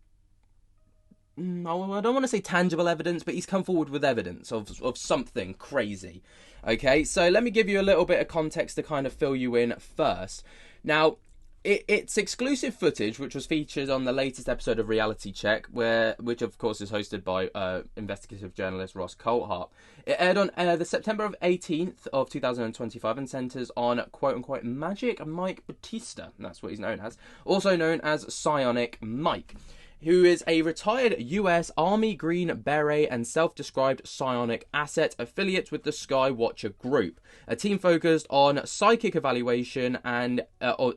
I don't want to say tangible evidence, but he's come forward with evidence of something crazy. Okay, so let me give you a little bit of context to kind of fill you in first. Now, it's exclusive footage, which was featured on the latest episode of Reality Check, which of course is hosted by investigative journalist Ross Coulthart. It aired on the September of 18th of 2025 and centers on quote-unquote Magic Mike Batista. That's what he's known as. Also known as Psionic Mike, who is a retired US Army Green Beret and self-described psionic asset affiliate with the Sky Watcher Group, a team focused on psychic evaluation and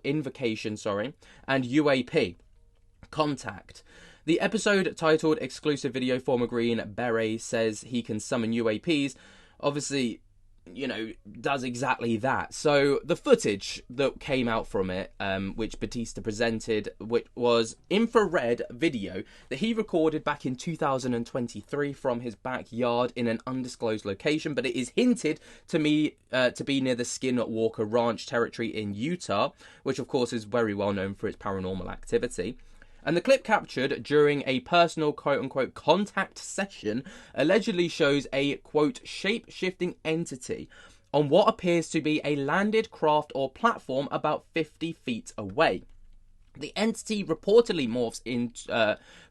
invocation, and UAP contact. The episode, titled Exclusive Video, former Green Beret says he can summon UAPs, obviously, you know, does exactly that. So the footage that came out from it, which Batista presented, which was infrared video that he recorded back in 2023 from his backyard in an undisclosed location, but it is hinted to me to be near the Skinwalker Ranch territory in Utah, which of course is very well known for its paranormal activity. And the clip captured during a personal quote-unquote contact session allegedly shows a quote shape-shifting entity on what appears to be a landed craft or platform about 50 feet away. The entity reportedly morphs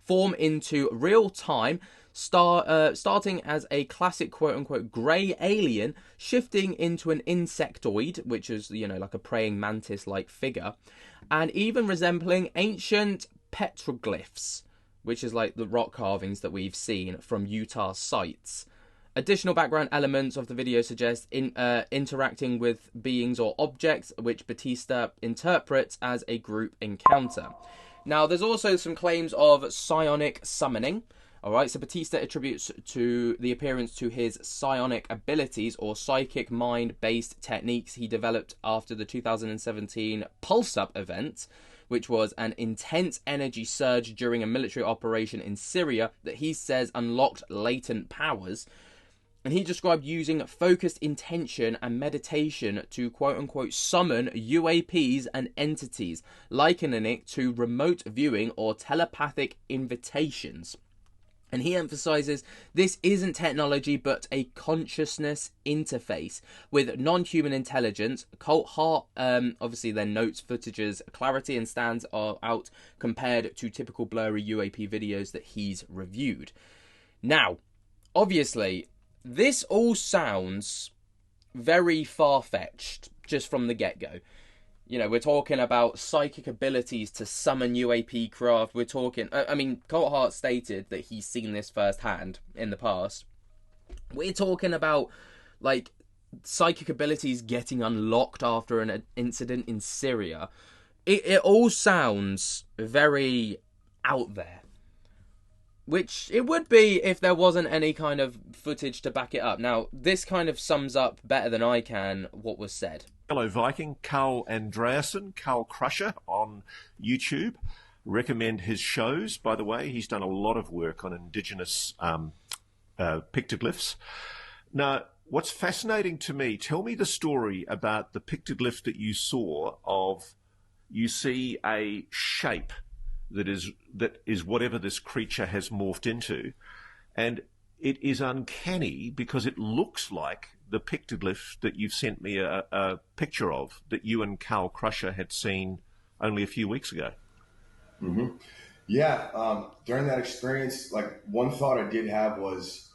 form into real time, starting as a classic quote-unquote grey alien, shifting into an insectoid, which is, you know, like a praying mantis-like figure, and even resembling ancient petroglyphs, which is like the rock carvings that we've seen from Utah sites. Additional background elements of the video suggest interacting with beings or objects, which Batista interprets as a group encounter. Now, there's also some claims of psionic summoning. All right, so Batista attributes to the appearance to his psionic abilities or psychic mind-based techniques he developed after the 2017 Pulse-Up event, which was an intense energy surge during a military operation in Syria that he says unlocked latent powers. And he described using focused intention and meditation to quote-unquote summon UAPs and entities, likening it to remote viewing or telepathic invitations. And he emphasizes this isn't technology but a consciousness interface with non-human intelligence. Colt Hart obviously then notes footage's clarity and stands out compared to typical blurry UAP videos that he's reviewed. Now, obviously, this all sounds very far-fetched just from the get-go. You know, we're talking about psychic abilities to summon UAP craft. We're talking... I mean, Colt Hart stated that he's seen this firsthand in the past. We're talking about, like, psychic abilities getting unlocked after an incident in Syria. It all sounds very out there. Which it would be if there wasn't any kind of footage to back it up. Now, this kind of sums up better than I can what was said. Fellow Viking, Carl Andreasen, Carl Crusher on YouTube. Recommend his shows, by the way. He's done a lot of work on indigenous pictoglyphs. Now, what's fascinating to me, tell me the story about the pictoglyph that you saw of, you see a shape that is whatever this creature has morphed into. And it is uncanny because it looks like the pictoglyph that you've sent me a picture of that you and Carl Crusher had seen only a few weeks ago. Mm-hmm. Yeah, during that experience, like one thought I did have was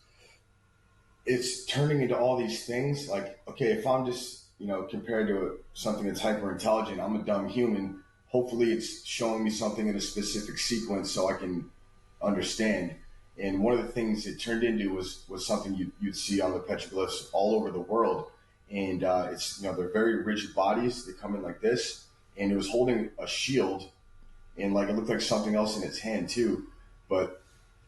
it's turning into all these things. Like, okay, if I'm just, compared to something that's hyper intelligent, I'm a dumb human. Hopefully it's showing me something in a specific sequence so I can understand. And one of the things it turned into was something you'd see on the petroglyphs all over the world. And it's, they're very rigid bodies. They come in like this. And it was holding a shield. And like it looked like something else in its hand too. But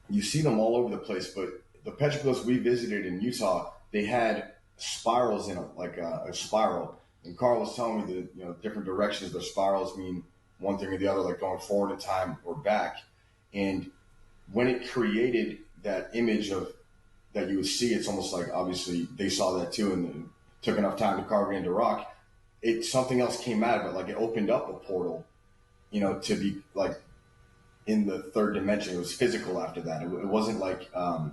you see them all over the place. But the petroglyphs we visited in Utah, they had spirals in them, like a spiral. And Carl was telling me that, different directions the spirals mean one thing or the other, like going forward in time or back. And when it created that image of that you would see, it's almost like obviously they saw that too and it took enough time to carve it into rock. Something else came out of it, like it opened up a portal, to be like in the third dimension. It was physical after that. It wasn't like a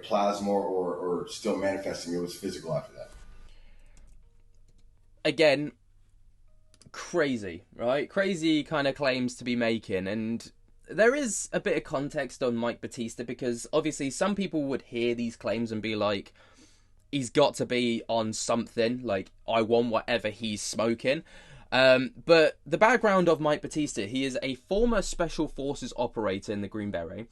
plasma or still manifesting. It was physical after that. Again, crazy, right? Crazy kind of claims to be making. And there is a bit of context on Mike Batista because obviously some people would hear these claims and be like, he's got to be on something, like, I want whatever he's smoking. But the background of Mike Batista, he is a former Special Forces operator in the Green Beret.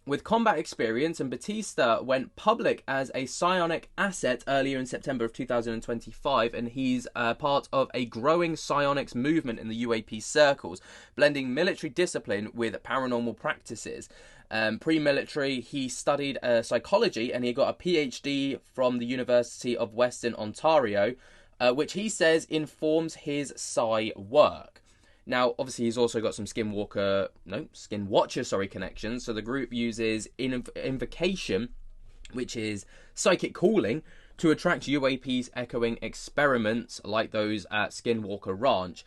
With combat experience, and Batista went public as a psionic asset earlier in September of 2025, and he's part of a growing psionics movement in the UAP circles, blending military discipline with paranormal practices. Pre-military, he studied psychology, and he got a PhD from the University of Western Ontario, which he says informs his psi work. Now, obviously, he's also got some Skinwatcher connections. So the group uses invocation, which is psychic calling, to attract UAPs echoing experiments like those at Skinwalker Ranch.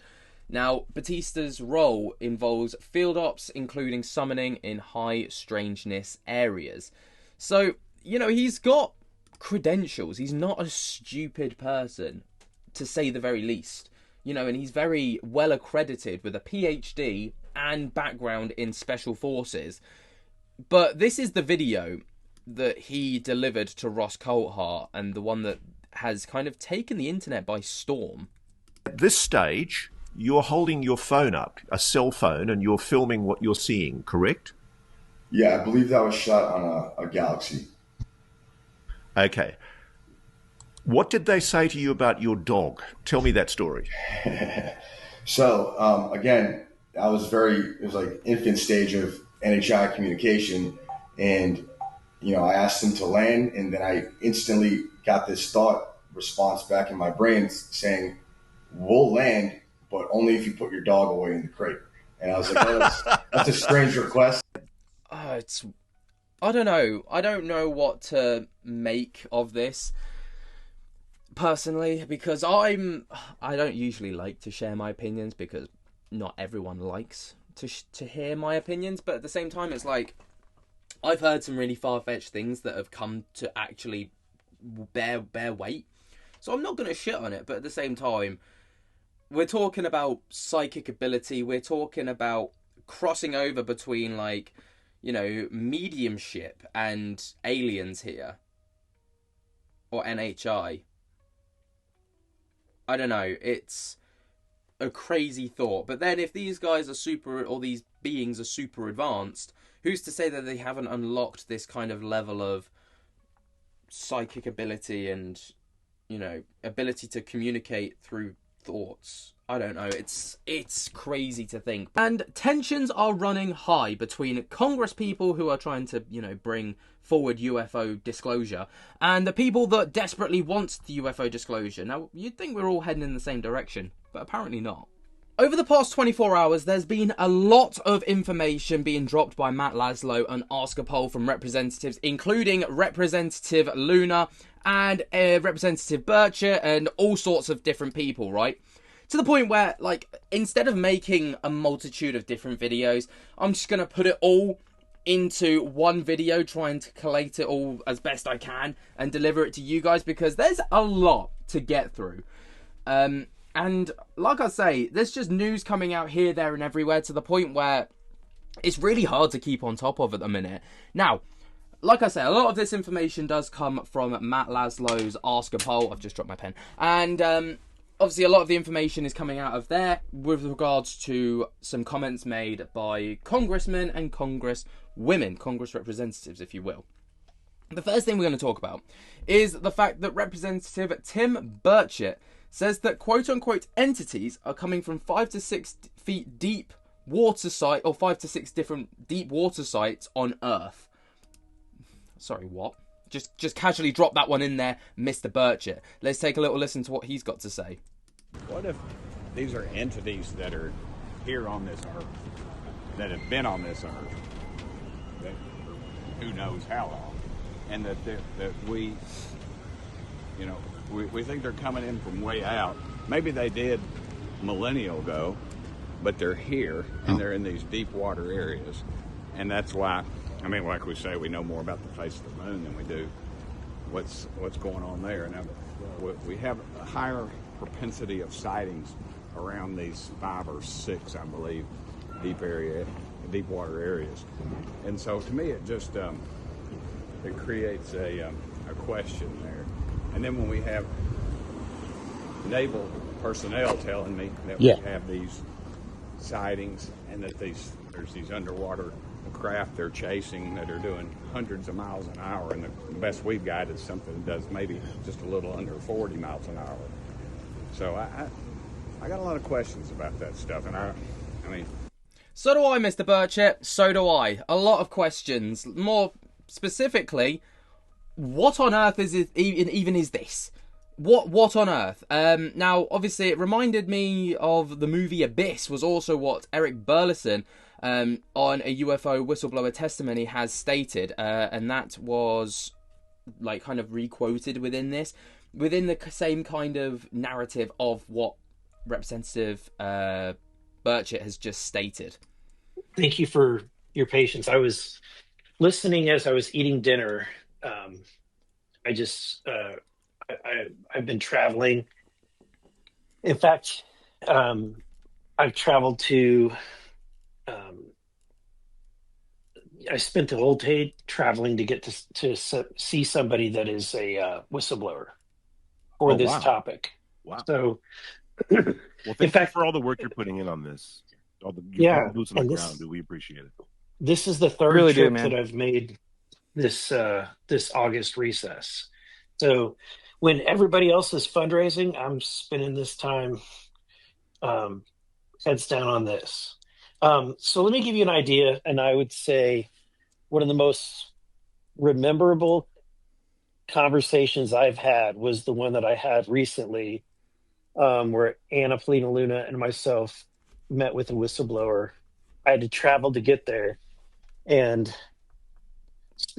Now, Batista's role involves field ops, including summoning in high strangeness areas. So, he's got credentials. He's not a stupid person, to say the very least. And he's very well accredited with a PhD and background in special forces. But this is the video that he delivered to Ross Colt Hart, and the one that has kind of taken the internet by storm. At this stage, you're holding your phone up, a cell phone, and you're filming what you're seeing, correct? Yeah, I believe that was shot on a Galaxy. Okay. What did they say to you about your dog? Tell me that story. So, again, it was like infant stage of NHI communication. And, I asked him to land, and then I instantly got this thought response back in my brain saying, we'll land, but only if you put your dog away in the crate. And I was like, oh, that's a strange request. I don't know. I don't know what to make of this personally, because I don't usually like to share my opinions, because not everyone likes to hear my opinions. But at the same time, it's like I've heard some really far-fetched things that have come to actually bear weight. So I'm not going to shit on it, but at the same time, we're talking about psychic ability. We're talking about crossing over between, like, mediumship and aliens here. Or NHI. I don't know. It's a crazy thought. But then if these guys are or these beings are super advanced, who's to say that they haven't unlocked this kind of level of psychic ability and, ability to communicate through thoughts? I don't know. It's crazy to think. And tensions are running high between Congress people who are trying to, bring forward UFO disclosure and the people that desperately want the UFO disclosure. Now, you'd think we're all heading in the same direction, but apparently not. Over the past 24 hours, there's been a lot of information being dropped by Matt Laszlo and Ask a Poll from representatives, including Representative Luna and Representative Bircher and all sorts of different people, right? To the point where, like, instead of making a multitude of different videos, I'm just going to put it all into one video, trying to collate it all as best I can and deliver it to you guys, because there's a lot to get through. And like I say, there's just news coming out here, there and everywhere, to the point where it's really hard to keep on top of at the minute. Now, like I say, a lot of this information does come from Matt Laszlo's Ask a Poll. I've just dropped my pen. And obviously a lot of the information is coming out of there with regards to some comments made by congressmen and congresswomen, Congress representatives, if you will. The first thing we're going to talk about is the fact that Representative Tim Burchett says that quote-unquote entities are coming from 5 to 6 feet deep water site, or 5 to 6 different deep water sites on Earth. Sorry, what? Just casually drop that one in there, Mr. Burchett. Let's take a little listen to what he's got to say. What if these are entities that are here on this Earth, that have been on this Earth, that who knows how long, and that we think they're coming in from way out. Maybe they did millennia ago, but they're here, and they're in these deep water areas. And that's why, like we say, we know more about the face of the moon than we do what's going on there. Now, we have a higher propensity of sightings around these 5 or 6, I believe, deep water areas. And so to me, it just it creates a question there. And then when we have naval personnel telling me that we have these sightings and that there's these underwater craft they're chasing that are doing hundreds of miles an hour, and the best we've got is something that does maybe just a little under 40 miles an hour. So I got a lot of questions about that stuff, and I mean... So do I, Mr. Burchett. So do I. A lot of questions. More specifically, what on earth is it, even is this? What on earth? Now, obviously, it reminded me of the movie Abyss, was also what Eric Burleson, on a UFO whistleblower testimony, has stated, and that was like kind of re-quoted within this, within the same kind of narrative of what Representative Burchett has just stated. Thank you for your patience. I was listening as I was eating dinner. I've been traveling. In fact, I've traveled to. I spent the whole day traveling to get to see somebody that is a whistleblower for this topic. Wow. So, well, thank you for all the work you're putting in on this. All the boots on the ground. We appreciate it. This is the third trip that I've made this August recess. So when everybody else is fundraising, I'm spending this time heads down on this. So let me give you an idea, and I would say one of the most memorable conversations I've had was the one that I had recently, where Anna Polina Luna and myself met with a whistleblower. I had to travel to get there, and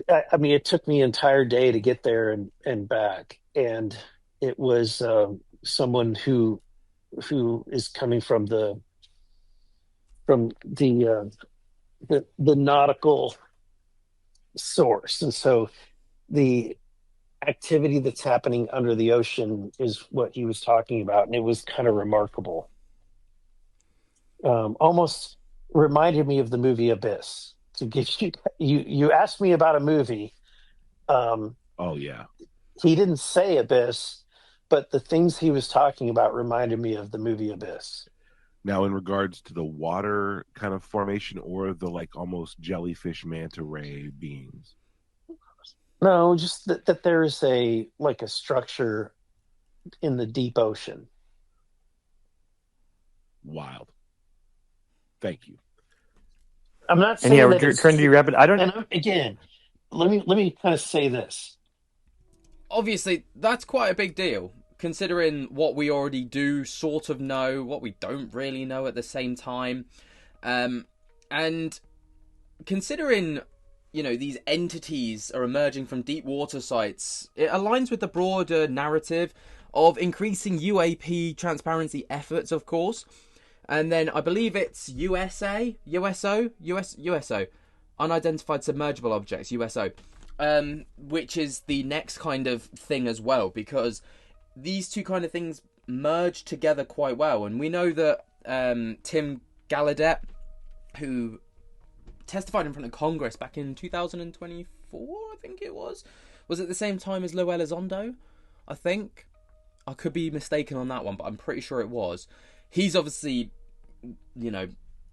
I mean, it took me an entire day to get there and back. And it was someone who is coming from the nautical source, and so the activity that's happening under the ocean is what he was talking about, and it was kind of remarkable. Almost reminded me of the movie Abyss. To give you asked me about a movie. Oh yeah. He didn't say Abyss, but the things he was talking about reminded me of the movie Abyss. Now, in regards to the water kind of formation or the like almost jellyfish manta ray beings? No, just that there's a structure in the deep ocean. Wild. Thank you. I'm not saying we're that trying to be rapid. I don't. And again, let me kind of say this. Obviously, that's quite a big deal, considering what we already do sort of know, what we don't really know at the same time. And considering, these entities are emerging from deep water sites, it aligns with the broader narrative of increasing UAP transparency efforts, of course. And then I believe it's USO, unidentified submergible objects, USO, which is the next kind of thing as well, because these two kind of things merge together quite well. And we know that Tim Gallaudet, who testified in front of Congress back in 2024, I think it was at the same time as Lou Elizondo, I think. I could be mistaken on that one, but I'm pretty sure it was. He's obviously,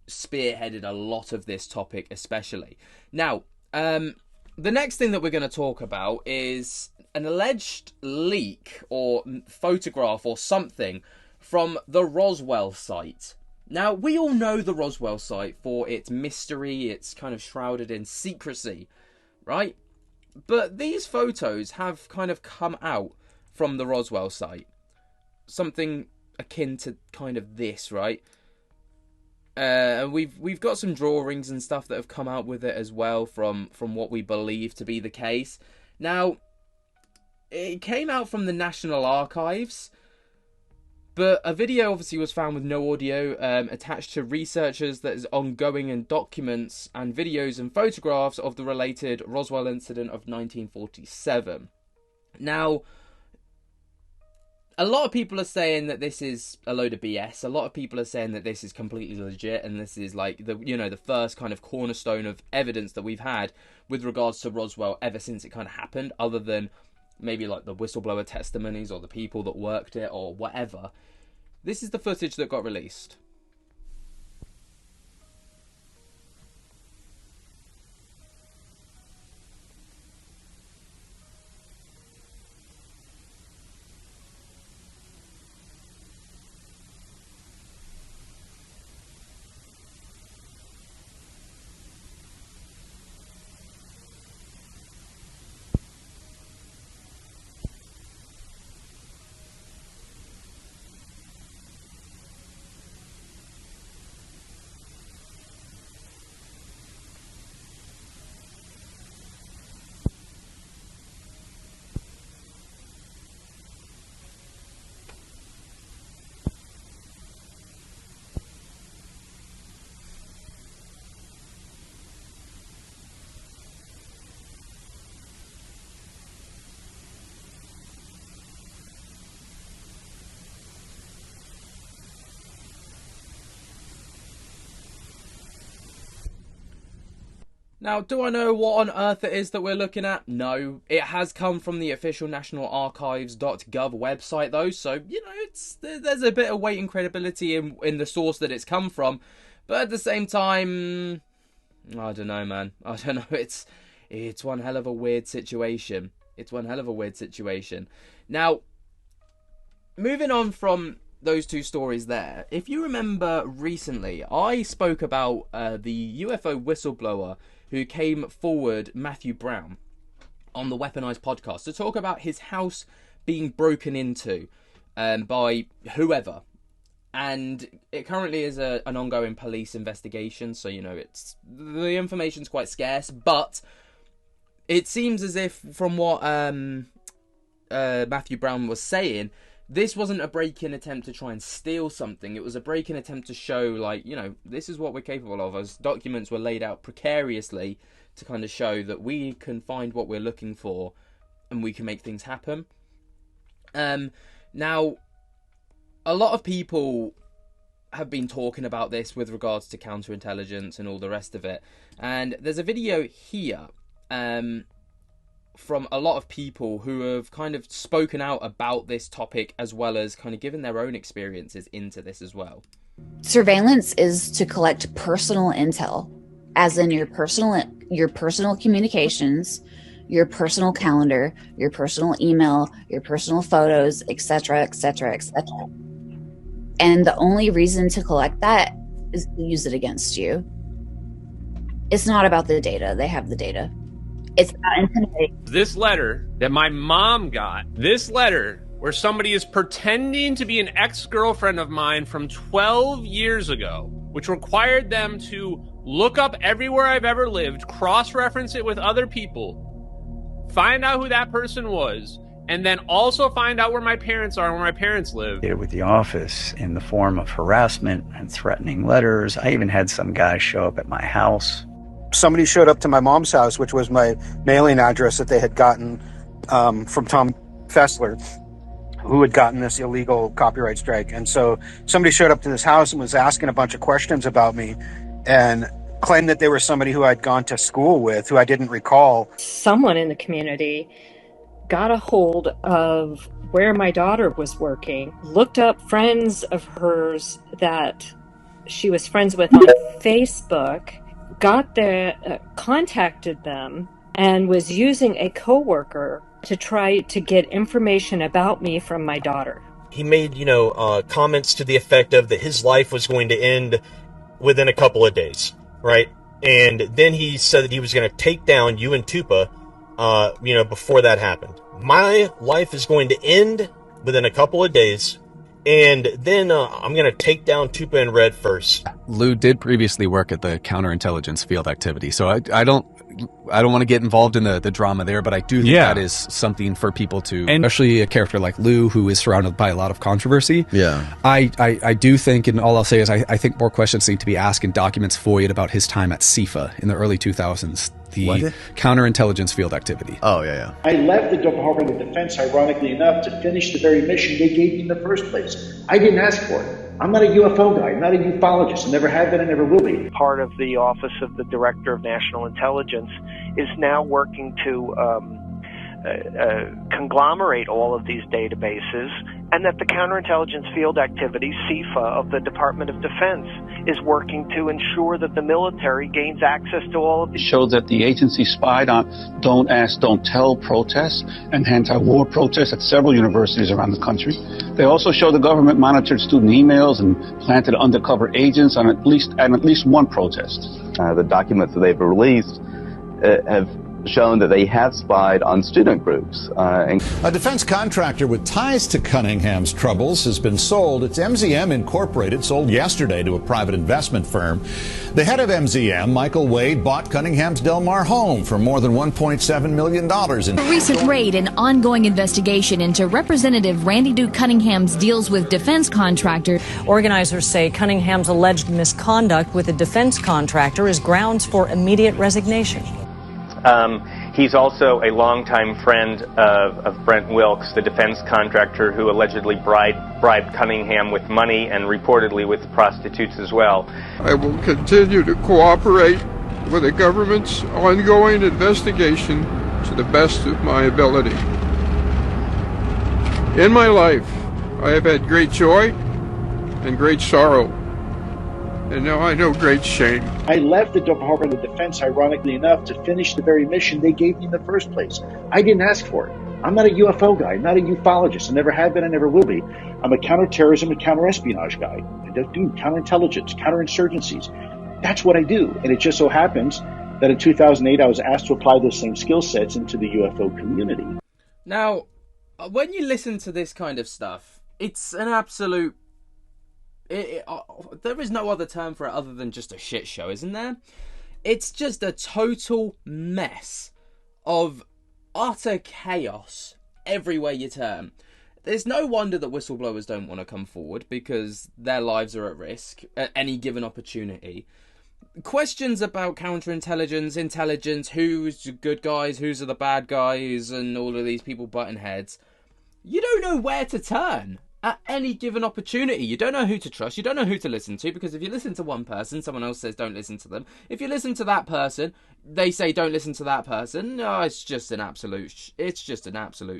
spearheaded a lot of this topic, especially. Now, the next thing that we're going to talk about is an alleged leak or photograph or something from the Roswell site. Now, we all know the Roswell site for its mystery, it's kind of shrouded in secrecy, right? But these photos have kind of come out from the Roswell site. Something akin to kind of this, right? And we've got some drawings and stuff that have come out with it as well from what we believe to be the case. Now, it came out from the National Archives, but a video obviously was found with no audio attached to researchers that is ongoing and documents and videos and photographs of the related Roswell incident of 1947. Now, a lot of people are saying that this is a load of BS. A lot of people are saying that this is completely legit, and this is like the first kind of cornerstone of evidence that we've had with regards to Roswell ever since it kind of happened, other than maybe like the whistleblower testimonies or the people that worked it or whatever. This is the footage that got released. Now, do I know what on earth it is that we're looking at? No. It has come from the official National Archives.gov website, though, so, there's a bit of weight and credibility in the source that it's come from. But at the same time, I don't know, man. I don't know. It's one hell of a weird situation. It's one hell of a weird situation. Now, moving on from those two stories there, if you remember recently, I spoke about the UFO whistleblower who came forward, Matthew Brown, on the Weaponized podcast to talk about his house being broken into by whoever. And it currently is an ongoing police investigation, so, you know, the information's quite scarce, but it seems as if, from what Matthew Brown was saying, this wasn't a break-in attempt to try and steal something. It was a break-in attempt to show, like, you know, this is what we're capable of, as documents were laid out precariously to kind of show that we can find what we're looking for and we can make things happen. Now, a lot of people have been talking about this with regards to counterintelligence and all the rest of it. And there's a video here from a lot of people who have kind of spoken out about this topic, as well as kind of given their own experiences into this as well. Surveillance is to collect personal intel, as in your personal communications, your personal calendar, your personal email, your personal photos, etc., etc., etc. And the only reason to collect that is to use it against you. It's not about the data. They have the data. It's about intimidation. This letter that my mom got, this letter where somebody is pretending to be an ex-girlfriend of mine from 12 years ago, which required them to look up everywhere I've ever lived, cross-reference it with other people, find out who that person was, and then also find out where my parents are and where my parents live. With the office in the form of harassment and threatening letters. I even had some guy show up at my house. Somebody showed up to my mom's house, which was my mailing address that they had gotten from Tom Fessler, who had gotten this illegal copyright strike. And so somebody showed up to this house and was asking a bunch of questions about me and claimed that they were somebody who I'd gone to school with, who I didn't recall. Someone in the community got a hold of where my daughter was working, looked up friends of hers that she was friends with on Facebook, contacted them, and was using a coworker to try to get information about me from my daughter. He made, comments to the effect of that his life was going to end within a couple of days, right? And then he said that he was going to take down you and Tupa, before that happened. My life is going to end within a couple of days, and then I'm going to take down Tupa and Red first. Lou did previously work at the counterintelligence field activity, so I don't want to get involved in the drama there, but I do think that is something for people to, and especially a character like Lou, who is surrounded by a lot of controversy. Yeah. I do think, and all I'll say is I think more questions need to be asked in documents void about his time at CIFA in the early 2000s, the counterintelligence field activity. Oh, yeah. I left the Department of Defense, ironically enough, to finish the very mission they gave me in the first place. I didn't ask for it. I'm not a UFO guy. I'm not a ufologist. I never have been. I never will be. Part of the Office of the Director of National Intelligence is now working to conglomerate all of these databases, and that the counterintelligence field activity, CIFA, of the Department of Defense is working to ensure that the military gains access to all of these. Showed that the agency spied on don't ask, don't tell protests and anti-war protests at several universities around the country. They also show the government monitored student emails and planted undercover agents on at least one protest. The documents that they've released have shown that they have spied on student groups. A defense contractor with ties to Cunningham's troubles has been sold. It's MZM Incorporated, sold yesterday to a private investment firm. The head of MZM, Michael Wade, bought Cunningham's Del Mar home for more than $1.7 million. A recent raid and ongoing investigation into Representative Randy Duke Cunningham's deals with defense contractor. Organizers say Cunningham's alleged misconduct with a defense contractor is grounds for immediate resignation. He's also a longtime friend of Brent Wilkes, the defense contractor who allegedly bribed Cunningham with money and reportedly with prostitutes as well. I will continue to cooperate with the government's ongoing investigation to the best of my ability. In my life, I have had great joy and great sorrow. and now I know great shame. I left the Department of Defense, ironically enough, to finish the very mission they gave me in the first place. I didn't ask for it. I'm not a UFO guy. I'm not a ufologist. I never have been. I never will be. I'm a counterterrorism and counterespionage guy. I do counterintelligence, counterinsurgencies. That's what I do. And it just so happens that in 2008, I was asked to apply those same skill sets into the UFO community. Now, when you listen to this kind of stuff, it's an absolute... there is no other term for it other than just a shit show, isn't there? It's just a total mess of utter chaos everywhere you turn. There's no wonder that whistleblowers don't want to come forward, because their lives are at risk at any given opportunity. Questions about counterintelligence, intelligence, who's the good guys, who's are the bad guys, and all of these people butting heads. You don't know where to turn at any given opportunity. You don't know who to trust. You don't know who to listen to, because if you listen to one person, someone else says don't listen to them. If you listen to that person, they say don't listen to that person. No, it's just an absolute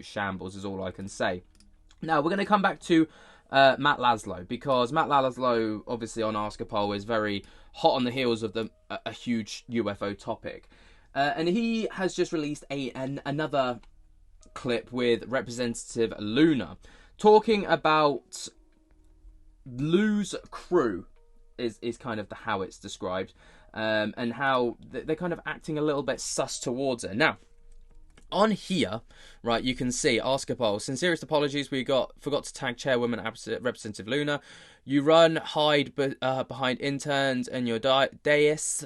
shambles is all I can say. Now, we're going to come back to Matt Laszlo, because Matt Laszlo, obviously on Ask a Poll, is very hot on the heels of a huge UFO topic. And he has just released another clip with Representative Luna, talking about Lou's crew, is kind of how it's described, and how they're kind of acting a little bit sus towards her. Now, on here, right, you can see, Ask a Poll, sincerest apologies, forgot to tag Chairwoman Representative Luna. You run, hide behind interns and your dais,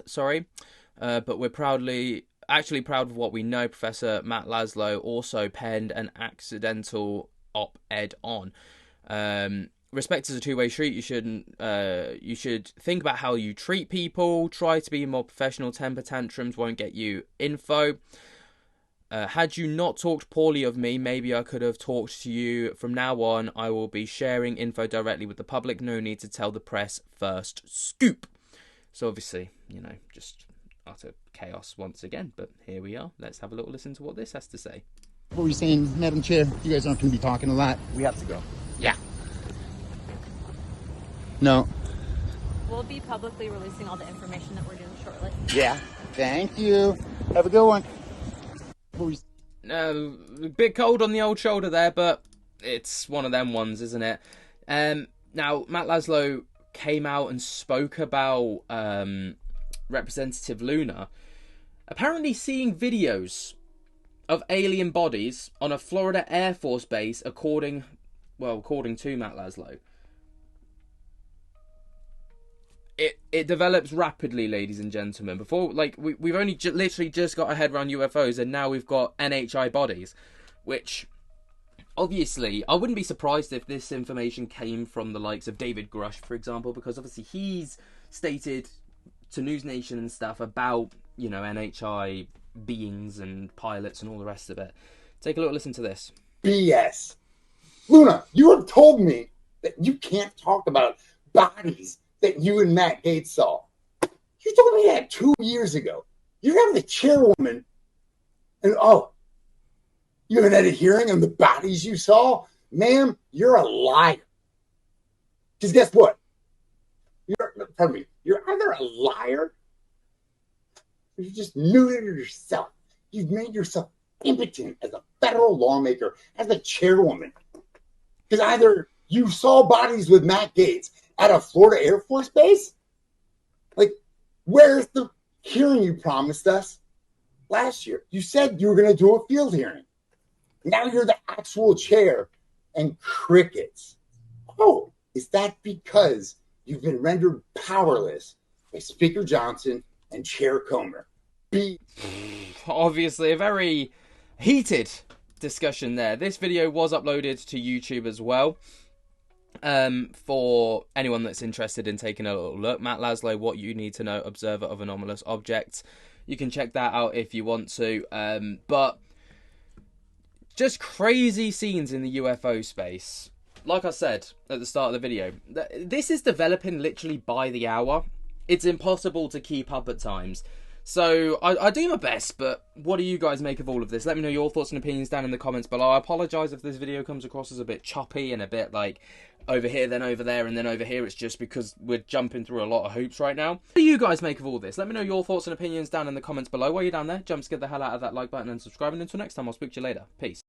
but we're actually proud of what we know. Professor Matt Laszlo also penned an accidental op-ed on. Respect is a two-way street. You should think about how you treat people. Try to be more professional. Temper tantrums won't get you info. Had you not talked poorly of me, maybe I could have talked to you. From now on, I will be sharing info directly with the public. No need to tell the press first. Scoop. So obviously, just utter chaos once again. But here we are. Let's have a little listen to what this has to say. What were you saying, Madam Chair? You guys aren't going to be talking a lot. We have to go. Yeah. No. We'll be publicly releasing all the information that we're doing shortly. Yeah. Thank you. Have a good one. A bit cold on the old shoulder there, but it's one of them ones, isn't it? Now, Matt Laszlo came out and spoke about Representative Luna apparently seeing videos of alien bodies on a Florida Air Force base, according to Matt Laszlo. It develops rapidly, ladies and gentlemen. Before, we've only literally just got our head around UFOs, and now we've got NHI bodies, which, obviously, I wouldn't be surprised if this information came from the likes of David Grush, for example, because obviously he's stated to News Nation and stuff about, NHI beings and pilots and all the rest of it. Take a look, listen to this. BS. Luna, you have told me that you can't talk about bodies that you and Matt Gaetz saw. You told me that 2 years ago. You have the chairwoman, and you haven't had a hearing on the bodies you saw? Ma'am, you're a liar. Because guess what? You're either a liar, or you just neutered yourself. You've made yourself impotent as a federal lawmaker, as a chairwoman. Because either you saw bodies with Matt Gaetz at a Florida Air Force base? Where's the hearing you promised us last year? You said you were going to do a field hearing. Now you're the actual chair, and crickets. Oh, is that because you've been rendered powerless by Speaker Johnson and Chair Comer? Obviously, a very heated discussion there. This video was uploaded to YouTube as well. For anyone that's interested in taking a little look, Matt Laszlo, What You Need to Know, Observer of Anomalous Objects. You can check that out if you want to. But just crazy scenes in the UFO space. Like I said at the start of the video, this is developing literally by the hour. It's impossible to keep up at times. So I do my best, but what do you guys make of all of this? Let me know your thoughts and opinions down in the comments below. I apologise if this video comes across as a bit choppy and a bit like over here, then over there, and then over here. It's just because we're jumping through a lot of hoops right now. What do you guys make of all this? Let me know your thoughts and opinions down in the comments below. While you're down there, jump skip the hell out of that like button and subscribe. And until next time, I'll speak to you later. Peace.